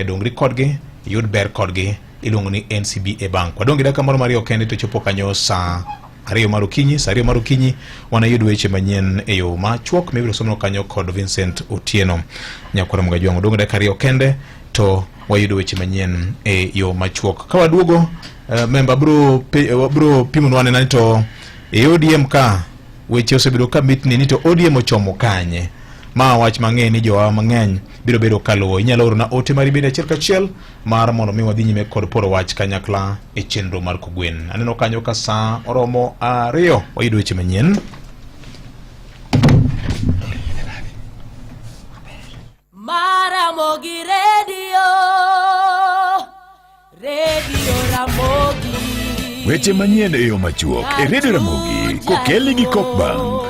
dongri kodgi yud ber kodgi iluongo ni NCBA Bank. Wadongi daka moro mario kende to chopo kanyo saa 2 mar okinyi. Sa 2 mar okinyi wanayudo weche manyien e yo machuok mibiro somo kanyo kod Vincent Otieno. Nyakwara mga jwango dongo dakika 2 kende to wayudo weche manyien e yo machuok. Ka waduogo member bro pimonwane nani to e ODM ka weche osebedo ka mitni ni to ODM ochomo kanye. Ma wach mang'eny ni jowa mang'eny biro bedo kaluwo. Inyalo oro na ote mari bende achiel kachiel mar mondo mi wadhi nyime kod poro wach kanyakla e chenro mar Kogwen. Aneno kanyo ka sa oromo 2 wayudo weche manyien. Ramogi Radio Ramogi. Weche manyien e yo machuok e Radio Ramogi kokeli gi Cockburn.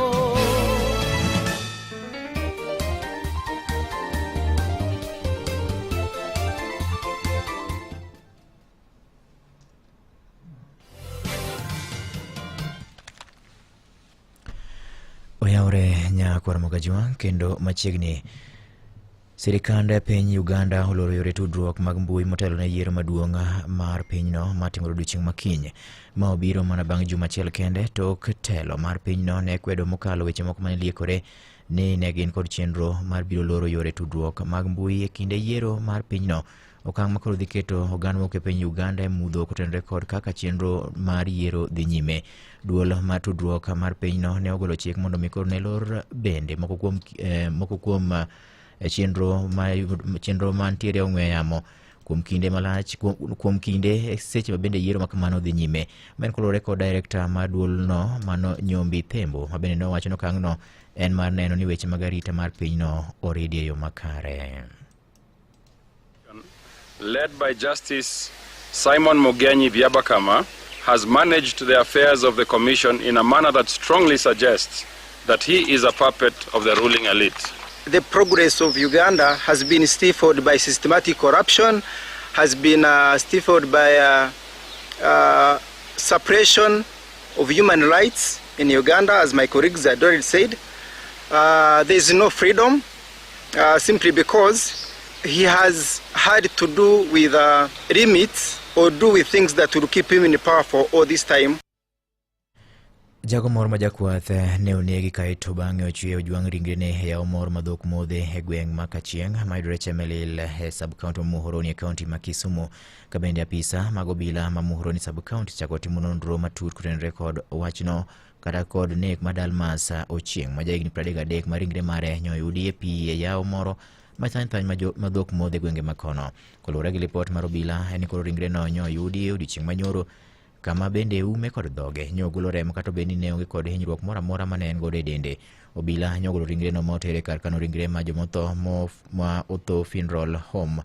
Oyaure Nyakwara mga jwango kendo machiegni sirikand piny Uganda oloro yore tudruok mag mbui motelo ne yiero maduong' mar pinyno matimore odiechieng' makiny ma obiro mana bang' juma achiel kende tok telo mar pinyno ne kwedo mokalo weche moko mane liekore ni ne gin kod chenro mar biro loro yore tudruok mag mbui e kinde yiero mar pinyno. Okang' makoro dhi keto oganda moko e piny Uganda mudho kotenore kod kaka chenro mar yiero dhi nyime. Duol mar tudruok mar pinyno ne ogolo chik mondo mikor ne lor bende moko kuom chenro mantiere ong'we yamo kuom kinde malach kuom kinde seche mabende yiero makamano dhi nyime. Men kolore kod director mar duolno mano Nyombi Thembo mabende nowacho ni okang'no en mar neno ni weche mag arita mar pinyno oridi e yo makare. Led by Justice Simon Mugenyi Byabakama, has managed the affairs of the Commission in a manner that strongly suggests that he is a puppet of the ruling elite. The progress of Uganda has been stifled by systematic corruption, has been stifled by suppression of human rights in Uganda, as my colleagues had already said. There is no freedom simply because he has had to do with limits or do with things that will keep him in power for all this time. Jago mor ma jakwath ne onegi kaeto bang'e ochwe ojwang' ringrene e yawo mor madhok modhe e gweng' ma Kachieng' mayudore Chemelil e sub-county ma Muhoroni e kaunti ma Kisumu. Ka bende apisa mag obila ma Muhoroni sub-county chako timo nonro matut kotenore kod wachno kata kod nek ma Dalmas Ochieng' ma jahigni 33 ma ringre mare nyoyudi e pi e yawo moro machany madhok modhe gwenge makono. Kolure gi lipot mar obila en koro ringre no nyoyudi e odiechieng' manyoro kama bende ume kod dhoge nyogolo remo kata bende ne onge kod hinyruok moro amora mane en godo e dende. Obila nyogolo ringre no motere kar kano ringre ma jomotho ma otho funeral home